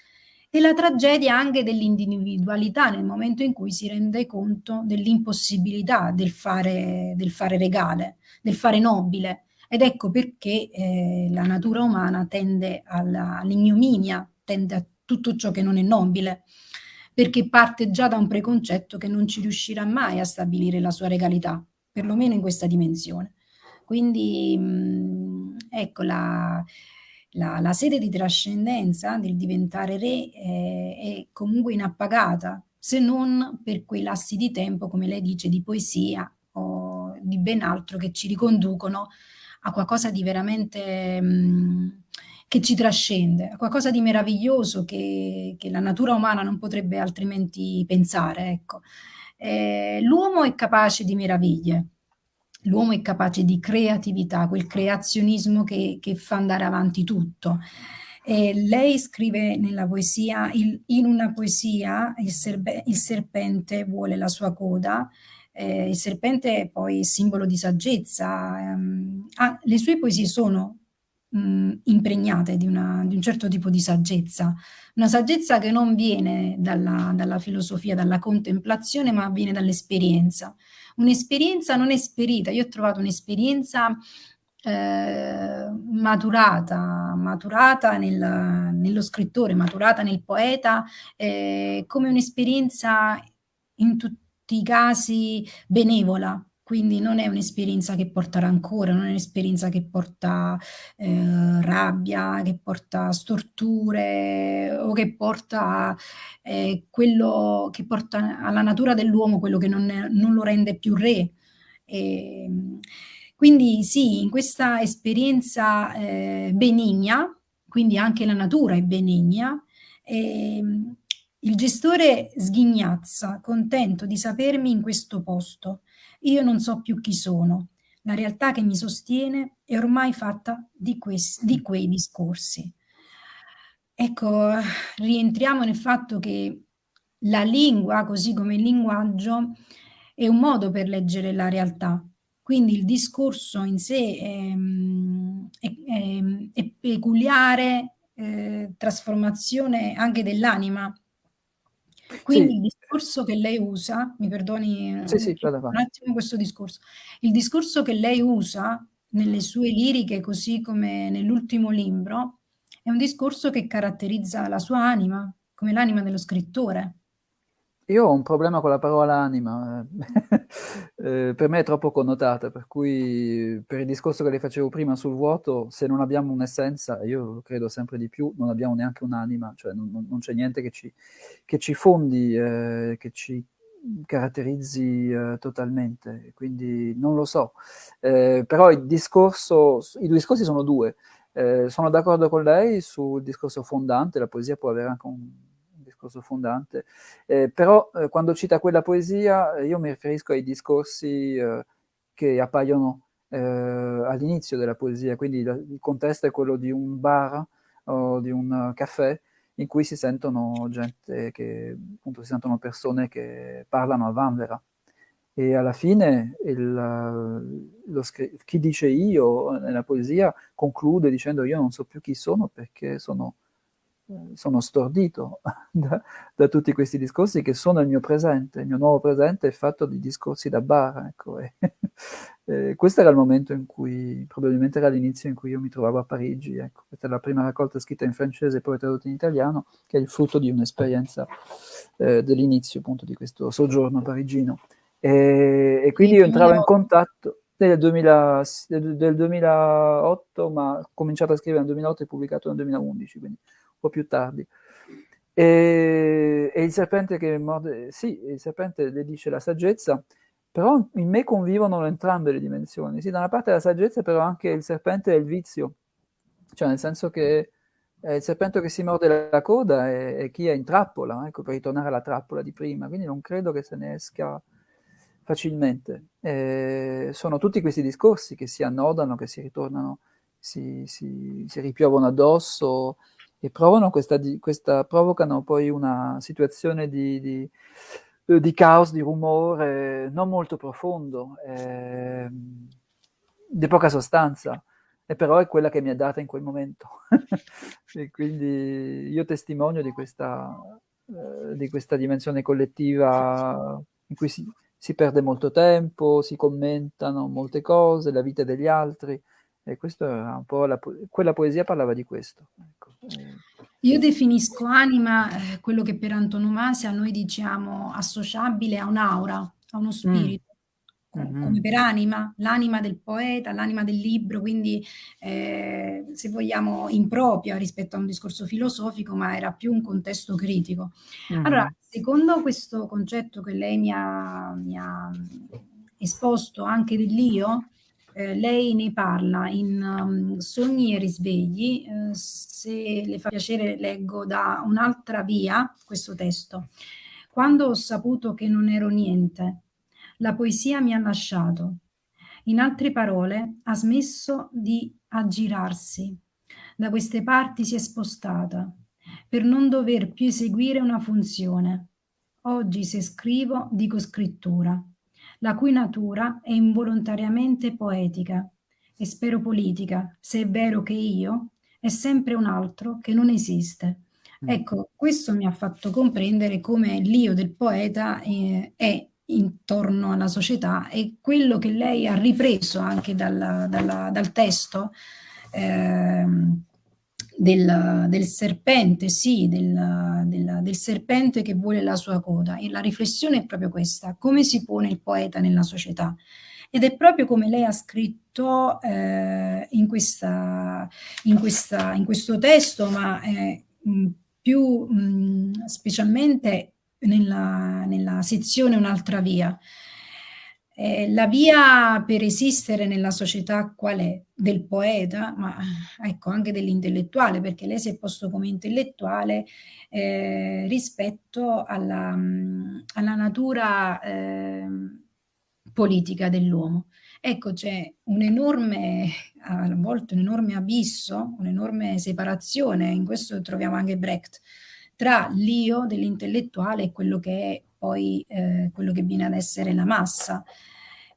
e la tragedia anche dell'individualità nel momento in cui si rende conto dell'impossibilità del fare regale, del fare nobile. Ed ecco perché la natura umana tende all'ignominia, tende a tutto ciò che non è nobile, perché parte già da un preconcetto che non ci riuscirà mai a stabilire la sua regalità, perlomeno in questa dimensione. Quindi ecco la sede di trascendenza del diventare re è comunque inappagata, se non per quei lassi di tempo, come lei dice, di poesia o di ben altro che ci riconducono a qualcosa di veramente che ci trascende, a qualcosa di meraviglioso che la natura umana non potrebbe altrimenti pensare. Ecco. L'uomo è capace di meraviglie, l'uomo è capace di creatività, quel creazionismo che fa andare avanti tutto. Lei scrive nella poesia, in una poesia, il serpente vuole la sua coda, il serpente è poi simbolo di saggezza. Le sue poesie sono impregnate di un certo tipo di saggezza, una saggezza che non viene dalla filosofia, dalla contemplazione, ma viene dall'esperienza. Un'esperienza non esperita. Io ho trovato un'esperienza maturata nello scrittore, maturata nel poeta, come un'esperienza in tutti i casi benevola. Quindi non è un'esperienza che porta rancore, non è un'esperienza che porta rabbia, che porta storture o che porta quello che porta alla natura dell'uomo, quello che non lo rende più re. E, quindi sì, in questa esperienza benigna, quindi anche la natura è benigna, il gestore sghignazza, contento di sapermi in questo posto. Io non so più chi sono. La realtà che mi sostiene è ormai fatta di quei discorsi. Ecco, rientriamo nel fatto che la lingua, così come il linguaggio, è un modo per leggere la realtà. Quindi il discorso in sé è peculiare trasformazione anche dell'anima. Quindi Sì, il discorso che lei usa, mi perdoni sì, sì, vada un avanti. attimo questo discorso, il discorso che lei usa nelle sue liriche, così come nell'ultimo libro, è un discorso che caratterizza la sua anima, come l'anima dello scrittore. Io ho un problema con la parola anima, per me è troppo connotata, per cui per il discorso che le facevo prima sul vuoto, se non abbiamo un'essenza, io credo sempre di più, non abbiamo neanche un'anima, cioè non c'è niente che ci fondi, che ci caratterizzi totalmente, quindi non lo so. Però i due discorsi sono due. Sono d'accordo con lei sul discorso fondante, la poesia può avere anche un discorso fondante, però quando cita quella poesia io mi riferisco ai discorsi che appaiono all'inizio della poesia, quindi il contesto è quello di un bar o di un caffè in cui si sentono gente che, appunto, si sentono persone che parlano a vanvera. E alla fine chi dice io nella poesia conclude dicendo io non so più chi sono perché sono stordito da tutti questi discorsi che sono il mio presente. Il mio nuovo presente è fatto di discorsi da bar, ecco. E questo era il momento in cui, probabilmente era l'inizio in cui io mi trovavo a Parigi, ecco. Questa è la prima raccolta scritta in francese e poi tradotta in italiano, che è il frutto di un'esperienza dell'inizio appunto di questo soggiorno parigino. E Nel quindi io entravo in 2008. contatto del 2008, ma ho cominciato a scrivere nel 2008 e pubblicato nel 2011, quindi un po' più tardi. E il serpente che morde, sì, il serpente le dice la saggezza, però in me convivono entrambe le dimensioni. Sì, da una parte la saggezza, però anche il serpente è il vizio, cioè nel senso che è il serpente che si morde la coda e chi è in trappola, ecco, per ritornare alla trappola di prima, quindi non credo che se ne esca facilmente. Sono tutti questi discorsi che si annodano, che si ritornano, si ripiovono addosso e provocano poi una situazione di caos, di rumore non molto profondo, di poca sostanza, e però è quella che mi è data in quel momento. E quindi io testimonio di questa dimensione collettiva in cui si perde molto tempo, si commentano molte cose, la vita degli altri, e questo era un po' quella poesia parlava di questo. Ecco. Io definisco anima, quello che per antonomasia noi diciamo associabile a un'aura, a uno Mm, spirito, come mhm, per anima, l'anima del poeta, l'anima del libro, quindi se vogliamo impropria rispetto a un discorso filosofico, ma era più un contesto critico. Allora, mhm, secondo questo concetto che lei mi ha esposto anche dell'io, lei ne parla in Sogni e risvegli. Se le fa piacere, leggo da un'altra via questo testo. Quando ho saputo che non ero niente, la poesia mi ha lasciato. In altre parole, ha smesso di aggirarsi. Da queste parti si è spostata per non dover più eseguire una funzione. Oggi, se scrivo, dico scrittura, la cui natura è involontariamente poetica e spero politica, se è vero che io è sempre un altro che non esiste. mm. Ecco, questo mi ha fatto comprendere come l'io del poeta è intorno alla società, e quello che lei ha ripreso anche dal testo del serpente, sì, del serpente che vuole la sua coda. E la riflessione è proprio questa: come si pone il poeta nella società? Ed è proprio come lei ha scritto in questo testo, ma più specialmente nella sezione Un'altra via. La via per esistere nella società qual è? Del poeta, ma ecco anche dell'intellettuale, perché lei si è posto come intellettuale rispetto alla natura politica dell'uomo. Ecco, c'è un enorme, a volte un enorme abisso, un'enorme separazione, in questo troviamo anche Brecht, tra l'io dell'intellettuale e quello che è poi quello che viene ad essere la massa.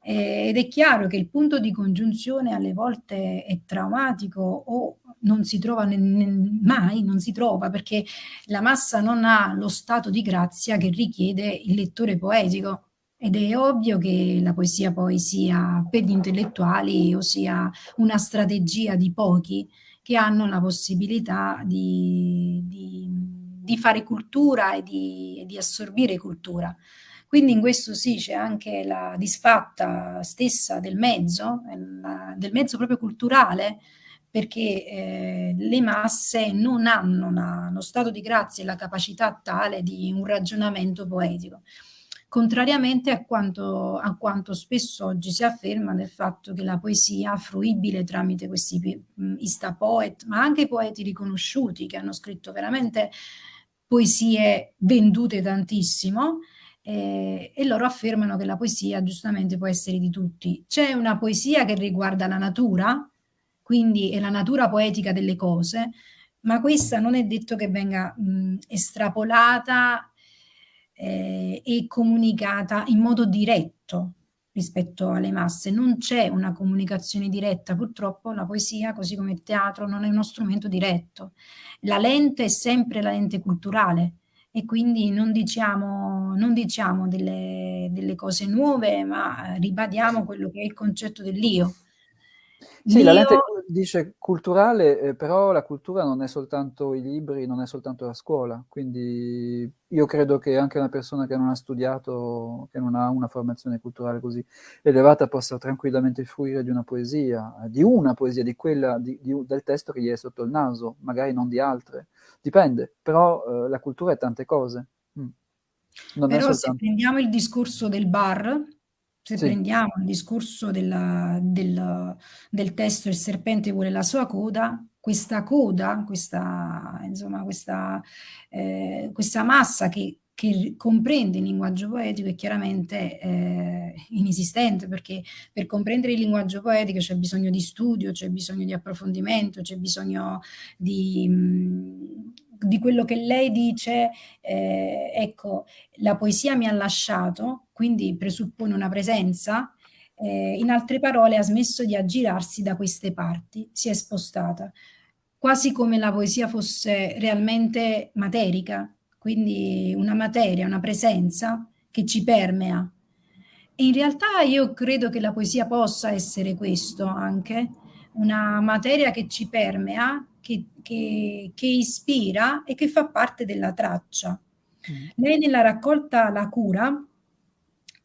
Ed è chiaro che il punto di congiunzione alle volte è traumatico o non si trova mai, non si trova, perché la massa non ha lo stato di grazia che richiede il lettore poetico. Ed è ovvio che la poesia poi sia per gli intellettuali, ossia una strategia di pochi che hanno la possibilità di fare cultura e di assorbire cultura. Quindi in questo sì, c'è anche la disfatta stessa del mezzo proprio culturale, perché le masse non hanno lo stato di grazia e la capacità tale di un ragionamento poetico, contrariamente a quanto spesso oggi si afferma del fatto che la poesia, fruibile tramite questi istapoet, ma anche poeti riconosciuti che hanno scritto veramente poesie vendute tantissimo, e loro affermano che la poesia giustamente può essere di tutti. C'è una poesia che riguarda la natura, quindi è la natura poetica delle cose, ma questa non è detto che venga estrapolata e comunicata in modo diretto rispetto alle masse. Non c'è una comunicazione diretta, purtroppo la poesia, così come il teatro, non è uno strumento diretto. La lente è sempre la lente culturale e quindi non diciamo delle cose nuove, ma ribadiamo quello che è il concetto dell'io. Sì, la L'io lente dice culturale, però la cultura non è soltanto i libri, non è soltanto la scuola, quindi io credo che anche una persona che non ha studiato, che non ha una formazione culturale così elevata, possa tranquillamente fruire di una poesia, di quella, del testo che gli è sotto il naso, magari non di altre, dipende, però la cultura è tante cose. Mm. Non è Però se soltanto... prendiamo il discorso del bar, se Sì, prendiamo il discorso del testo "Il serpente vuole la sua coda, insomma, questa massa che comprende il linguaggio poetico è chiaramente inesistente, perché per comprendere il linguaggio poetico c'è bisogno di studio, c'è bisogno di approfondimento, c'è bisogno di quello che lei dice. Ecco, la poesia mi ha lasciato, quindi presuppone una presenza, in altre parole ha smesso di aggirarsi da queste parti, si è spostata, quasi come la poesia fosse realmente materica, quindi una materia, una presenza che ci permea. E in realtà io credo che la poesia possa essere questo anche, una materia che ci permea, che ispira e che fa parte della traccia. mm. Lei nella raccolta La cura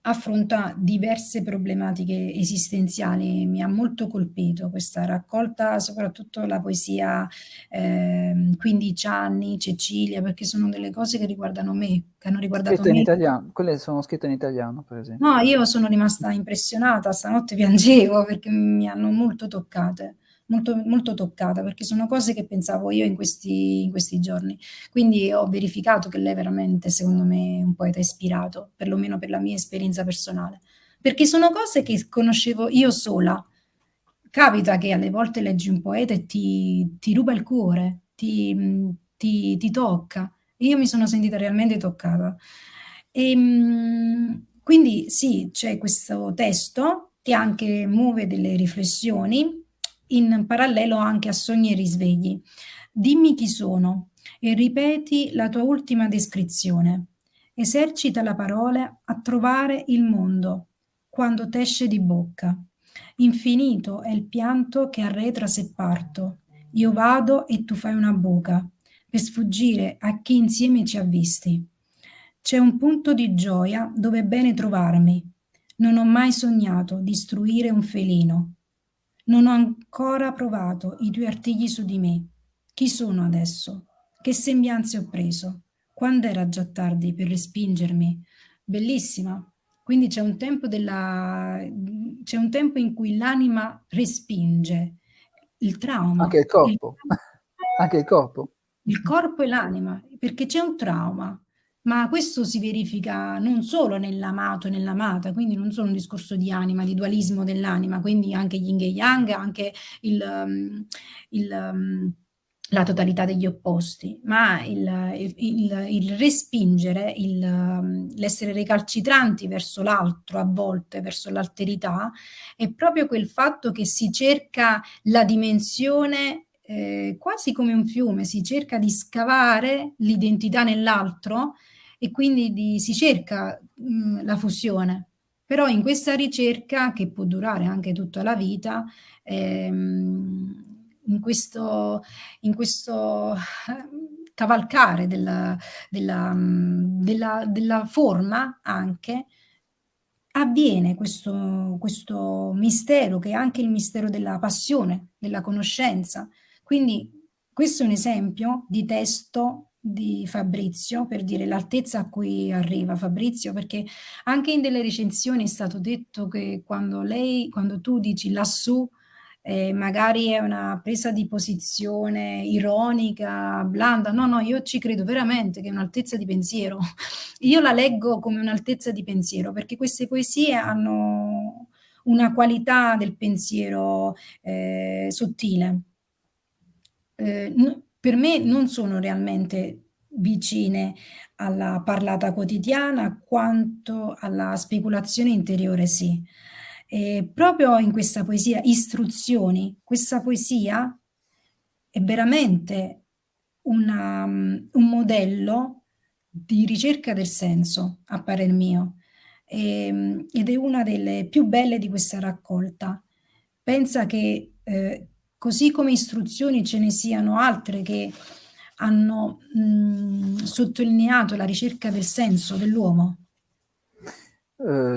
affronta diverse problematiche esistenziali. Mi ha molto colpito questa raccolta, soprattutto la poesia 15 anni, Cecilia, perché sono delle cose che riguardano me, che hanno riguardato Scritte in me. italiano, quelle sono scritte in italiano, per esempio. No, io sono rimasta impressionata, stanotte piangevo perché mi hanno molto toccate, molto, molto toccata, perché sono cose che pensavo io in questi giorni. Quindi ho verificato che lei è veramente, secondo me, un poeta ispirato, perlomeno per la mia esperienza personale, perché sono cose che conoscevo io sola. Capita che alle volte leggi un poeta e ti ruba il cuore, ti tocca. Io mi sono sentita realmente toccata. Quindi sì, c'è questo testo che anche muove delle riflessioni, in parallelo anche a sogni e risvegli. Dimmi chi sono e ripeti la tua ultima descrizione. Esercita la parola a trovare il mondo quando t'esce di bocca. Infinito è il pianto che arretra se parto. Io vado e tu fai una buca per sfuggire a chi insieme ci ha visti. C'è un punto di gioia dove è bene trovarmi. Non ho mai sognato di istruire un felino. Non ho ancora provato i tuoi artigli su di me. Chi sono adesso? Che sembianze ho preso? Quando era già tardi per respingermi? Bellissima. Quindi c'è un tempo in cui l'anima respinge il Anche trauma, il corpo, anche il corpo. il corpo e l'anima, perché c'è un trauma. Ma questo si verifica non solo nell'amato e nell'amata, quindi non solo un discorso di anima, di dualismo dell'anima, quindi anche yin e yang, anche il, il, la totalità degli opposti, ma il respingere, l'essere recalcitranti verso l'altro, a volte verso l'alterità, è proprio quel fatto che si cerca la dimensione quasi come un fiume, si cerca di scavare l'identità nell'altro e quindi si cerca la fusione. Però in questa ricerca, che può durare anche tutta la vita, in questo cavalcare della forma anche, avviene questo mistero che è anche il mistero della passione, della conoscenza. Quindi questo è un esempio di testo di Fabrizio per dire l'altezza a cui arriva Fabrizio, perché anche in delle recensioni è stato detto che quando tu dici lassù, magari è una presa di posizione ironica, blanda. No, no, io ci credo veramente che è un'altezza di pensiero. Io la leggo come un'altezza di pensiero perché queste poesie hanno una qualità del pensiero sottile. per me non sono realmente vicine alla parlata quotidiana quanto alla speculazione interiore, sì. E proprio in questa poesia, Istruzioni, questa poesia è veramente un modello di ricerca del senso, a parer mio, ed è una delle più belle di questa raccolta. Pensa che così come istruzioni ce ne siano altre che hanno sottolineato la ricerca del senso dell'uomo.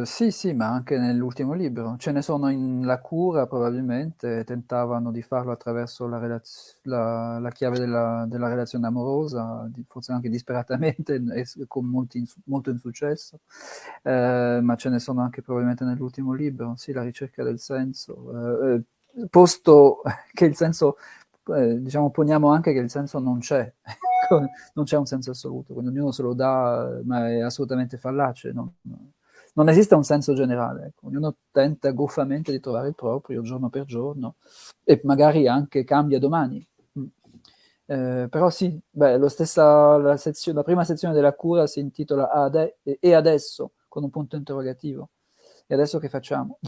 Sì, sì, ma anche nell'ultimo libro. Ce ne sono in La cura, probabilmente, tentavano di farlo attraverso la chiave della relazione amorosa, forse anche disperatamente e con molto insuccesso. Ma ce ne sono anche probabilmente nell'ultimo libro, sì, la ricerca del senso. Posto che il senso, diciamo, poniamo anche che il senso non c'è, ecco, non c'è un senso assoluto, quindi ognuno se lo dà, ma è assolutamente fallace. Non esiste un senso generale, ecco. Ognuno tenta goffamente di trovare il proprio giorno per giorno e magari anche cambia domani. Mm. Però sì, beh, la prima sezione della cura si intitola E adesso, con un punto interrogativo. E adesso che facciamo?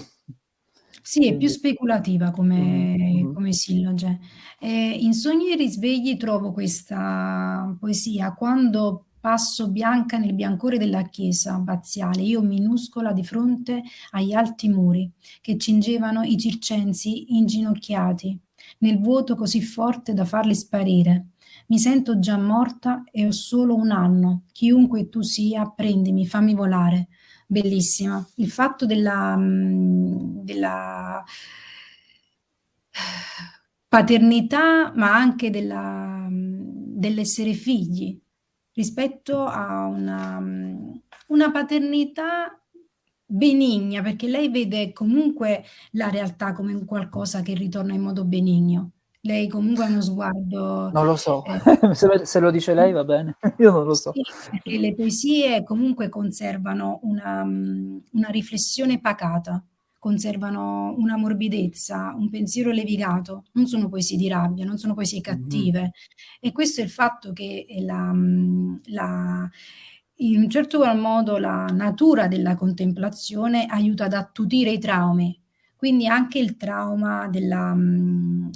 Sì, è più Quindi, speculativa mhm, come, mhm. come silloge. In Sogni e risvegli trovo questa poesia: quando passo bianca nel biancore della chiesa abbaziale, io minuscola di fronte agli alti muri che cingevano i circensi inginocchiati, nel vuoto così forte da farli sparire. Mi sento già morta e ho solo un anno. Chiunque tu sia, prendimi, fammi volare. Bellissima. Il fatto della paternità, ma anche dell'essere figli, rispetto a una paternità benigna, perché lei vede comunque la realtà come un qualcosa che ritorna in modo benigno. Lei comunque ha uno sguardo. Non lo so, eh, se lo dice lei va bene, io non lo so. sì, perché le poesie comunque conservano una riflessione pacata, conservano una morbidezza, un pensiero levigato, non sono poesie di rabbia, non sono poesie Mhm. cattive. E questo è il fatto che in un certo qual modo la natura della contemplazione aiuta ad attutire i traumi. Quindi anche il trauma dell'essere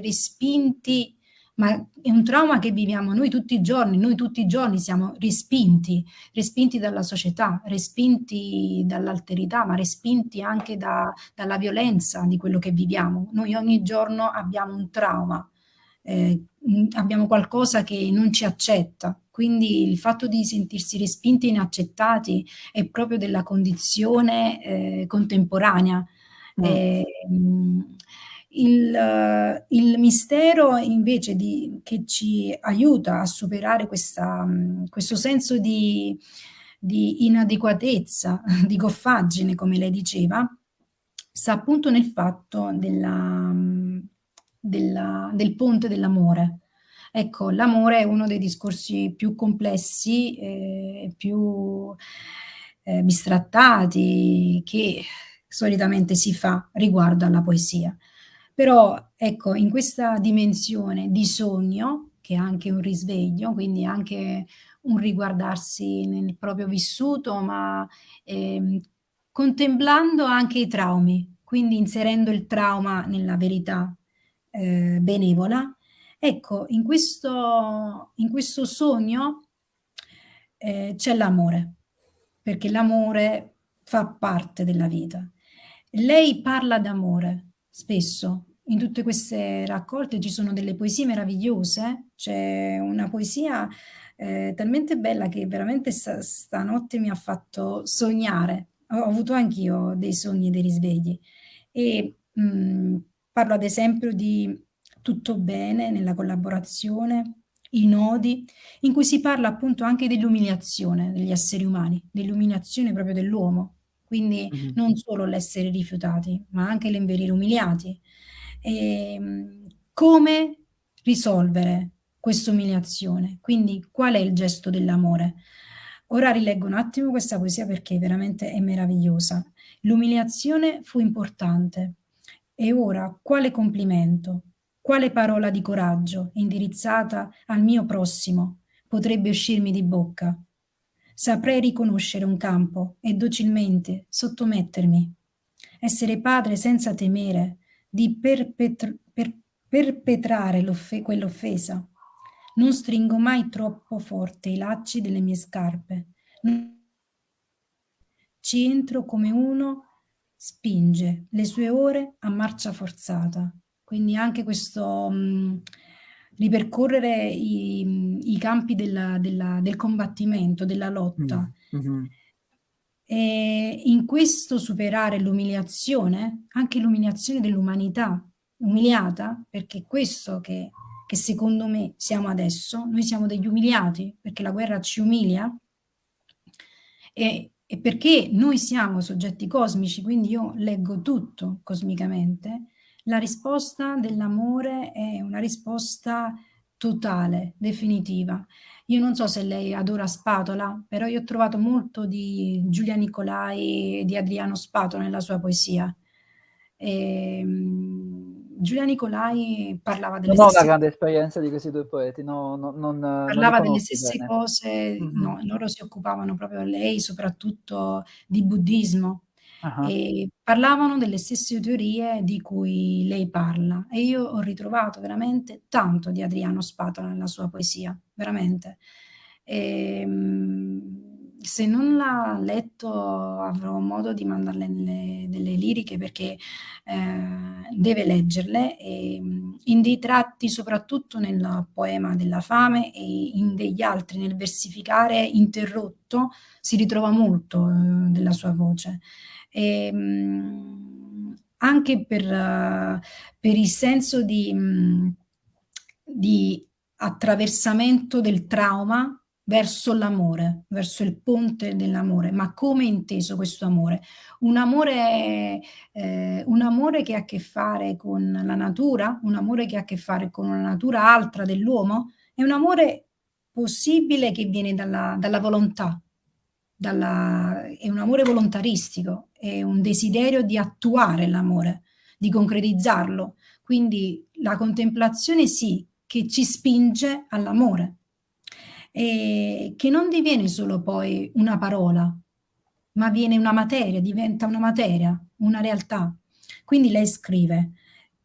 respinti, ma è un trauma che viviamo noi tutti i giorni siamo respinti, respinti dalla società, respinti dall'alterità, ma respinti anche dalla violenza di quello che viviamo. Noi ogni giorno abbiamo un trauma, abbiamo qualcosa che non ci accetta. Quindi il fatto di sentirsi respinti e inaccettati è proprio della condizione contemporanea. Mm. Mh, il mistero invece che ci aiuta a superare questo senso di inadeguatezza, di goffaggine, come lei diceva, sta appunto nel fatto del ponte dell'amore. Ecco, l'amore è uno dei discorsi più complessi, più bistrattati che solitamente si fa riguardo alla poesia. Però, ecco, in questa dimensione di sogno, che è anche un risveglio, quindi anche un riguardarsi nel proprio vissuto, ma ehm, contemplando anche i traumi, quindi inserendo il trauma nella verità benevola. Ecco, in questo sogno c'è l'amore, perché l'amore fa parte della vita. Lei parla d'amore spesso. In tutte queste raccolte ci sono delle poesie meravigliose. C'è una poesia talmente bella che veramente stanotte mi ha fatto sognare. Ho avuto anch'io dei sogni e dei risvegli. E parlo ad esempio di Tutto bene nella collaborazione, i nodi, in cui si parla appunto anche dell'umiliazione degli esseri umani, dell'umiliazione proprio dell'uomo, quindi Mhm. non solo l'essere rifiutati, ma anche l'envenire umiliati. Come risolvere questa umiliazione? Quindi qual è il gesto dell'amore? Ora rileggo un attimo questa poesia perché veramente è meravigliosa. L'umiliazione fu importante. E ora quale complimento? Quale parola di coraggio, indirizzata al mio prossimo, potrebbe uscirmi di bocca? Saprei riconoscere un campo e docilmente sottomettermi. Essere padre senza temere di perpetrare quell'offesa. Non stringo mai troppo forte i lacci delle mie scarpe. Ci entro come uno spinge le sue ore a marcia forzata. Quindi anche questo ripercorrere i campi del combattimento, della lotta. Mm, mhm, E in questo superare l'umiliazione, anche l'umiliazione dell'umanità, umiliata, perché è questo che secondo me siamo adesso, noi siamo degli umiliati, perché la guerra ci umilia, e perché noi siamo soggetti cosmici, quindi io leggo tutto cosmicamente, la risposta dell'amore è una risposta totale, definitiva. Io non so se lei adora Spatola, però io ho trovato molto di Giulia Nicolai e di Adriano Spatola nella sua poesia. Giulia Nicolai parlava delle Non ho una stesse grande esperienza di questi due poeti, non li Parlava delle conosco stesse bene. cose, Mhm. no, loro si occupavano proprio lei, soprattutto di buddismo, Ah, e parlavano delle stesse teorie di cui lei parla. E io ho ritrovato veramente tanto di Adriano Spatola nella sua poesia, veramente. Se non l'ha letto, avrò modo di mandarle delle liriche perché deve leggerle in dei tratti, soprattutto nel poema della fame e in degli altri, nel versificare interrotto, si ritrova molto della sua voce. Anche per il senso di attraversamento del trauma verso il ponte dell'amore. Ma come è inteso questo amore? Un amore che ha a che fare con la natura, un amore che ha a che fare con una natura altra dell'uomo, è un amore possibile che viene dalla volontà, è un amore volontaristico, è un desiderio di attuare l'amore, di concretizzarlo. Quindi la contemplazione sì, che ci spinge all'amore, e che non diviene solo poi una parola, ma viene una materia, diventa una materia, una realtà. Quindi lei scrive: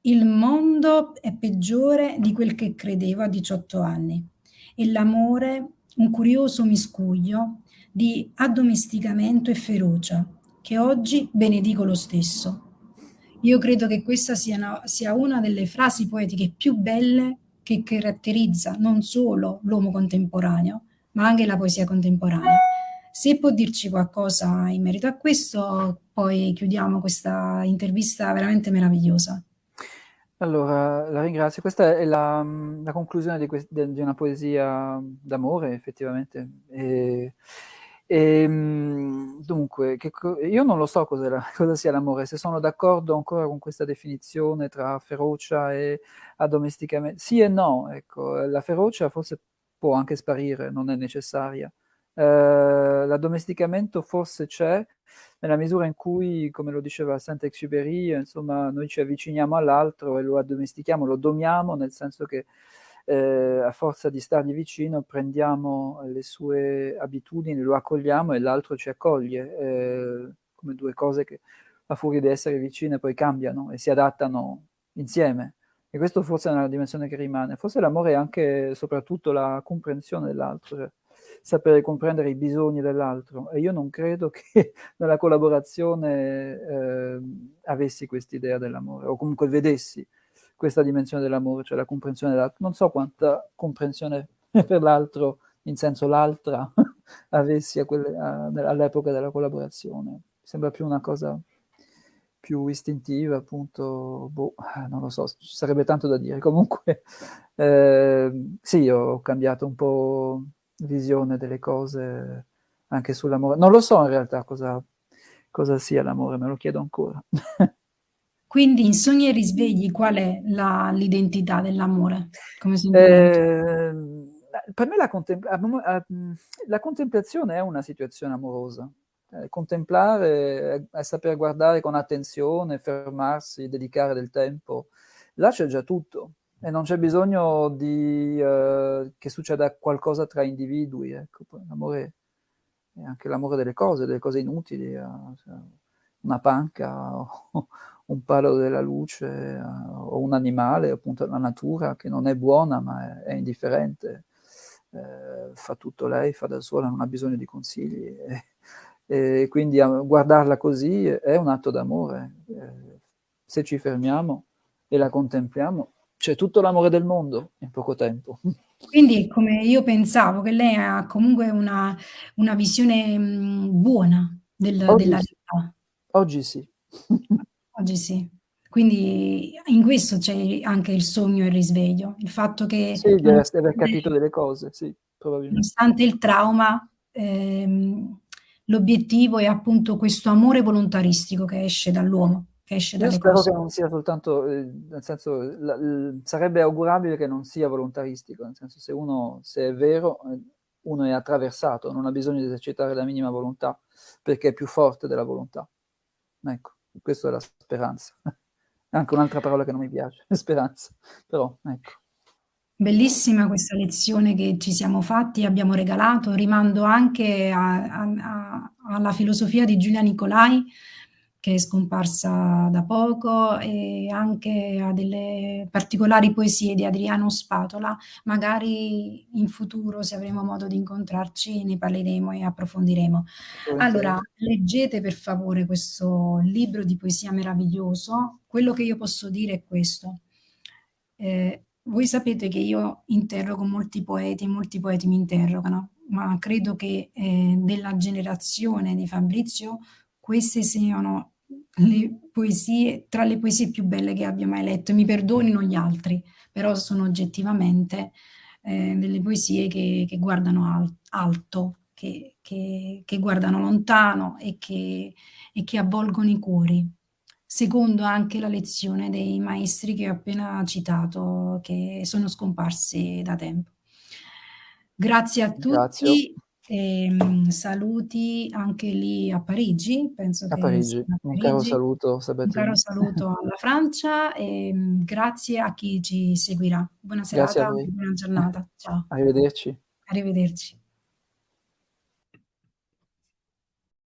il mondo è peggiore di quel che credevo a 18 anni e l'amore un curioso miscuglio di addomesticamento e ferocia, che oggi benedico lo stesso. Io credo che questa sia una delle frasi poetiche più belle che caratterizza non solo l'uomo contemporaneo, ma anche la poesia contemporanea. Se può dirci qualcosa in merito a questo, poi chiudiamo questa intervista veramente meravigliosa. allora, la ringrazio. Questa è la conclusione di una poesia d'amore, effettivamente. Dunque, io non lo so cosa sia l'amore, se sono d'accordo ancora con questa definizione tra ferocia e addomesticamento. Sì e no, ecco, la ferocia forse può anche sparire, non è necessaria. L'addomesticamento forse c'è, nella misura in cui, come lo diceva Saint-Exupéry, insomma, noi ci avviciniamo all'altro e lo addomestichiamo, lo domiamo, nel senso che a forza di stargli vicino prendiamo le sue abitudini, lo accogliamo e l'altro ci accoglie, come due cose che a furia di essere vicine poi cambiano e si adattano insieme. E questo forse è una dimensione che rimane. Forse l'amore è anche e soprattutto la comprensione dell'altro, cioè sapere comprendere i bisogni dell'altro. E io non credo che nella collaborazione avessi quest'idea dell'amore, o comunque vedessi questa dimensione dell'amore, cioè la comprensione dell'altro. Non so quanta comprensione per l'altro, in senso l'altra, avessi all'epoca della collaborazione. Mi sembra più una cosa più istintiva, appunto, boh, non lo so, ci sarebbe tanto da dire. Comunque, sì, ho cambiato un po' visione delle cose anche sull'amore. Non lo so in realtà cosa sia l'amore, me lo chiedo ancora. Quindi in sogni e risvegli qual è l'identità dell'amore come sentimento? Per me la contemplazione è una situazione amorosa. Contemplare è saper guardare con attenzione, fermarsi, dedicare del tempo. Là c'è già tutto. E non c'è bisogno che succeda qualcosa tra individui, ecco. Poi l'amore è anche l'amore delle cose inutili, cioè, una panca o un palo della luce o un animale, appunto la natura che non è buona ma è indifferente, fa tutto lei, fa da sola, non ha bisogno di consigli. E quindi guardarla così è un atto d'amore. Se ci fermiamo e la contempliamo, c'è tutto l'amore del mondo in poco tempo. Quindi, come io pensavo, che lei ha comunque una visione buona Oggi della sì, realtà. oggi sì. Oggi sì. Quindi in questo c'è anche il sogno e il risveglio, il fatto che Sì, di aver capito delle cose, sì, probabilmente. nonostante il trauma, l'obiettivo è appunto questo amore volontaristico che esce dall'uomo, che esce Io dalle spero che cose. non sia soltanto, nel senso, sarebbe augurabile che non sia volontaristico, nel senso se è vero, uno è attraversato, non ha bisogno di esercitare la minima volontà, perché è più forte della volontà. Ecco, questa è la speranza. È anche un'altra parola che non mi piace, speranza, però ecco. Bellissima questa lezione che ci siamo fatti e abbiamo regalato. Rimando anche alla filosofia di Giulia Nicolai, che è scomparsa da poco, e anche a delle particolari poesie di Adriano Spatola. Magari in futuro, se avremo modo di incontrarci, ne parleremo e approfondiremo. Allora, Volentieri. leggete per favore questo libro di poesia meraviglioso. Quello che io posso dire è questo. Voi sapete che io interrogo molti poeti mi interrogano, ma credo che della generazione di Fabrizio queste siano le poesie, tra le poesie più belle che abbia mai letto. Mi perdonino gli altri, però sono oggettivamente delle poesie che guardano alto, che guardano lontano e che avvolgono i cuori. Secondo anche la lezione dei maestri che ho appena citato, che sono scomparsi da tempo. Grazie a Ringrazio. tutti, saluti anche lì a Parigi, penso A che Parigi. siano a Un caro Parigi. saluto, Un caro Sabatini. saluto alla Francia e grazie a chi ci seguirà. Buona Grazie a serata voi. e buona giornata. Ciao, Arrivederci. arrivederci.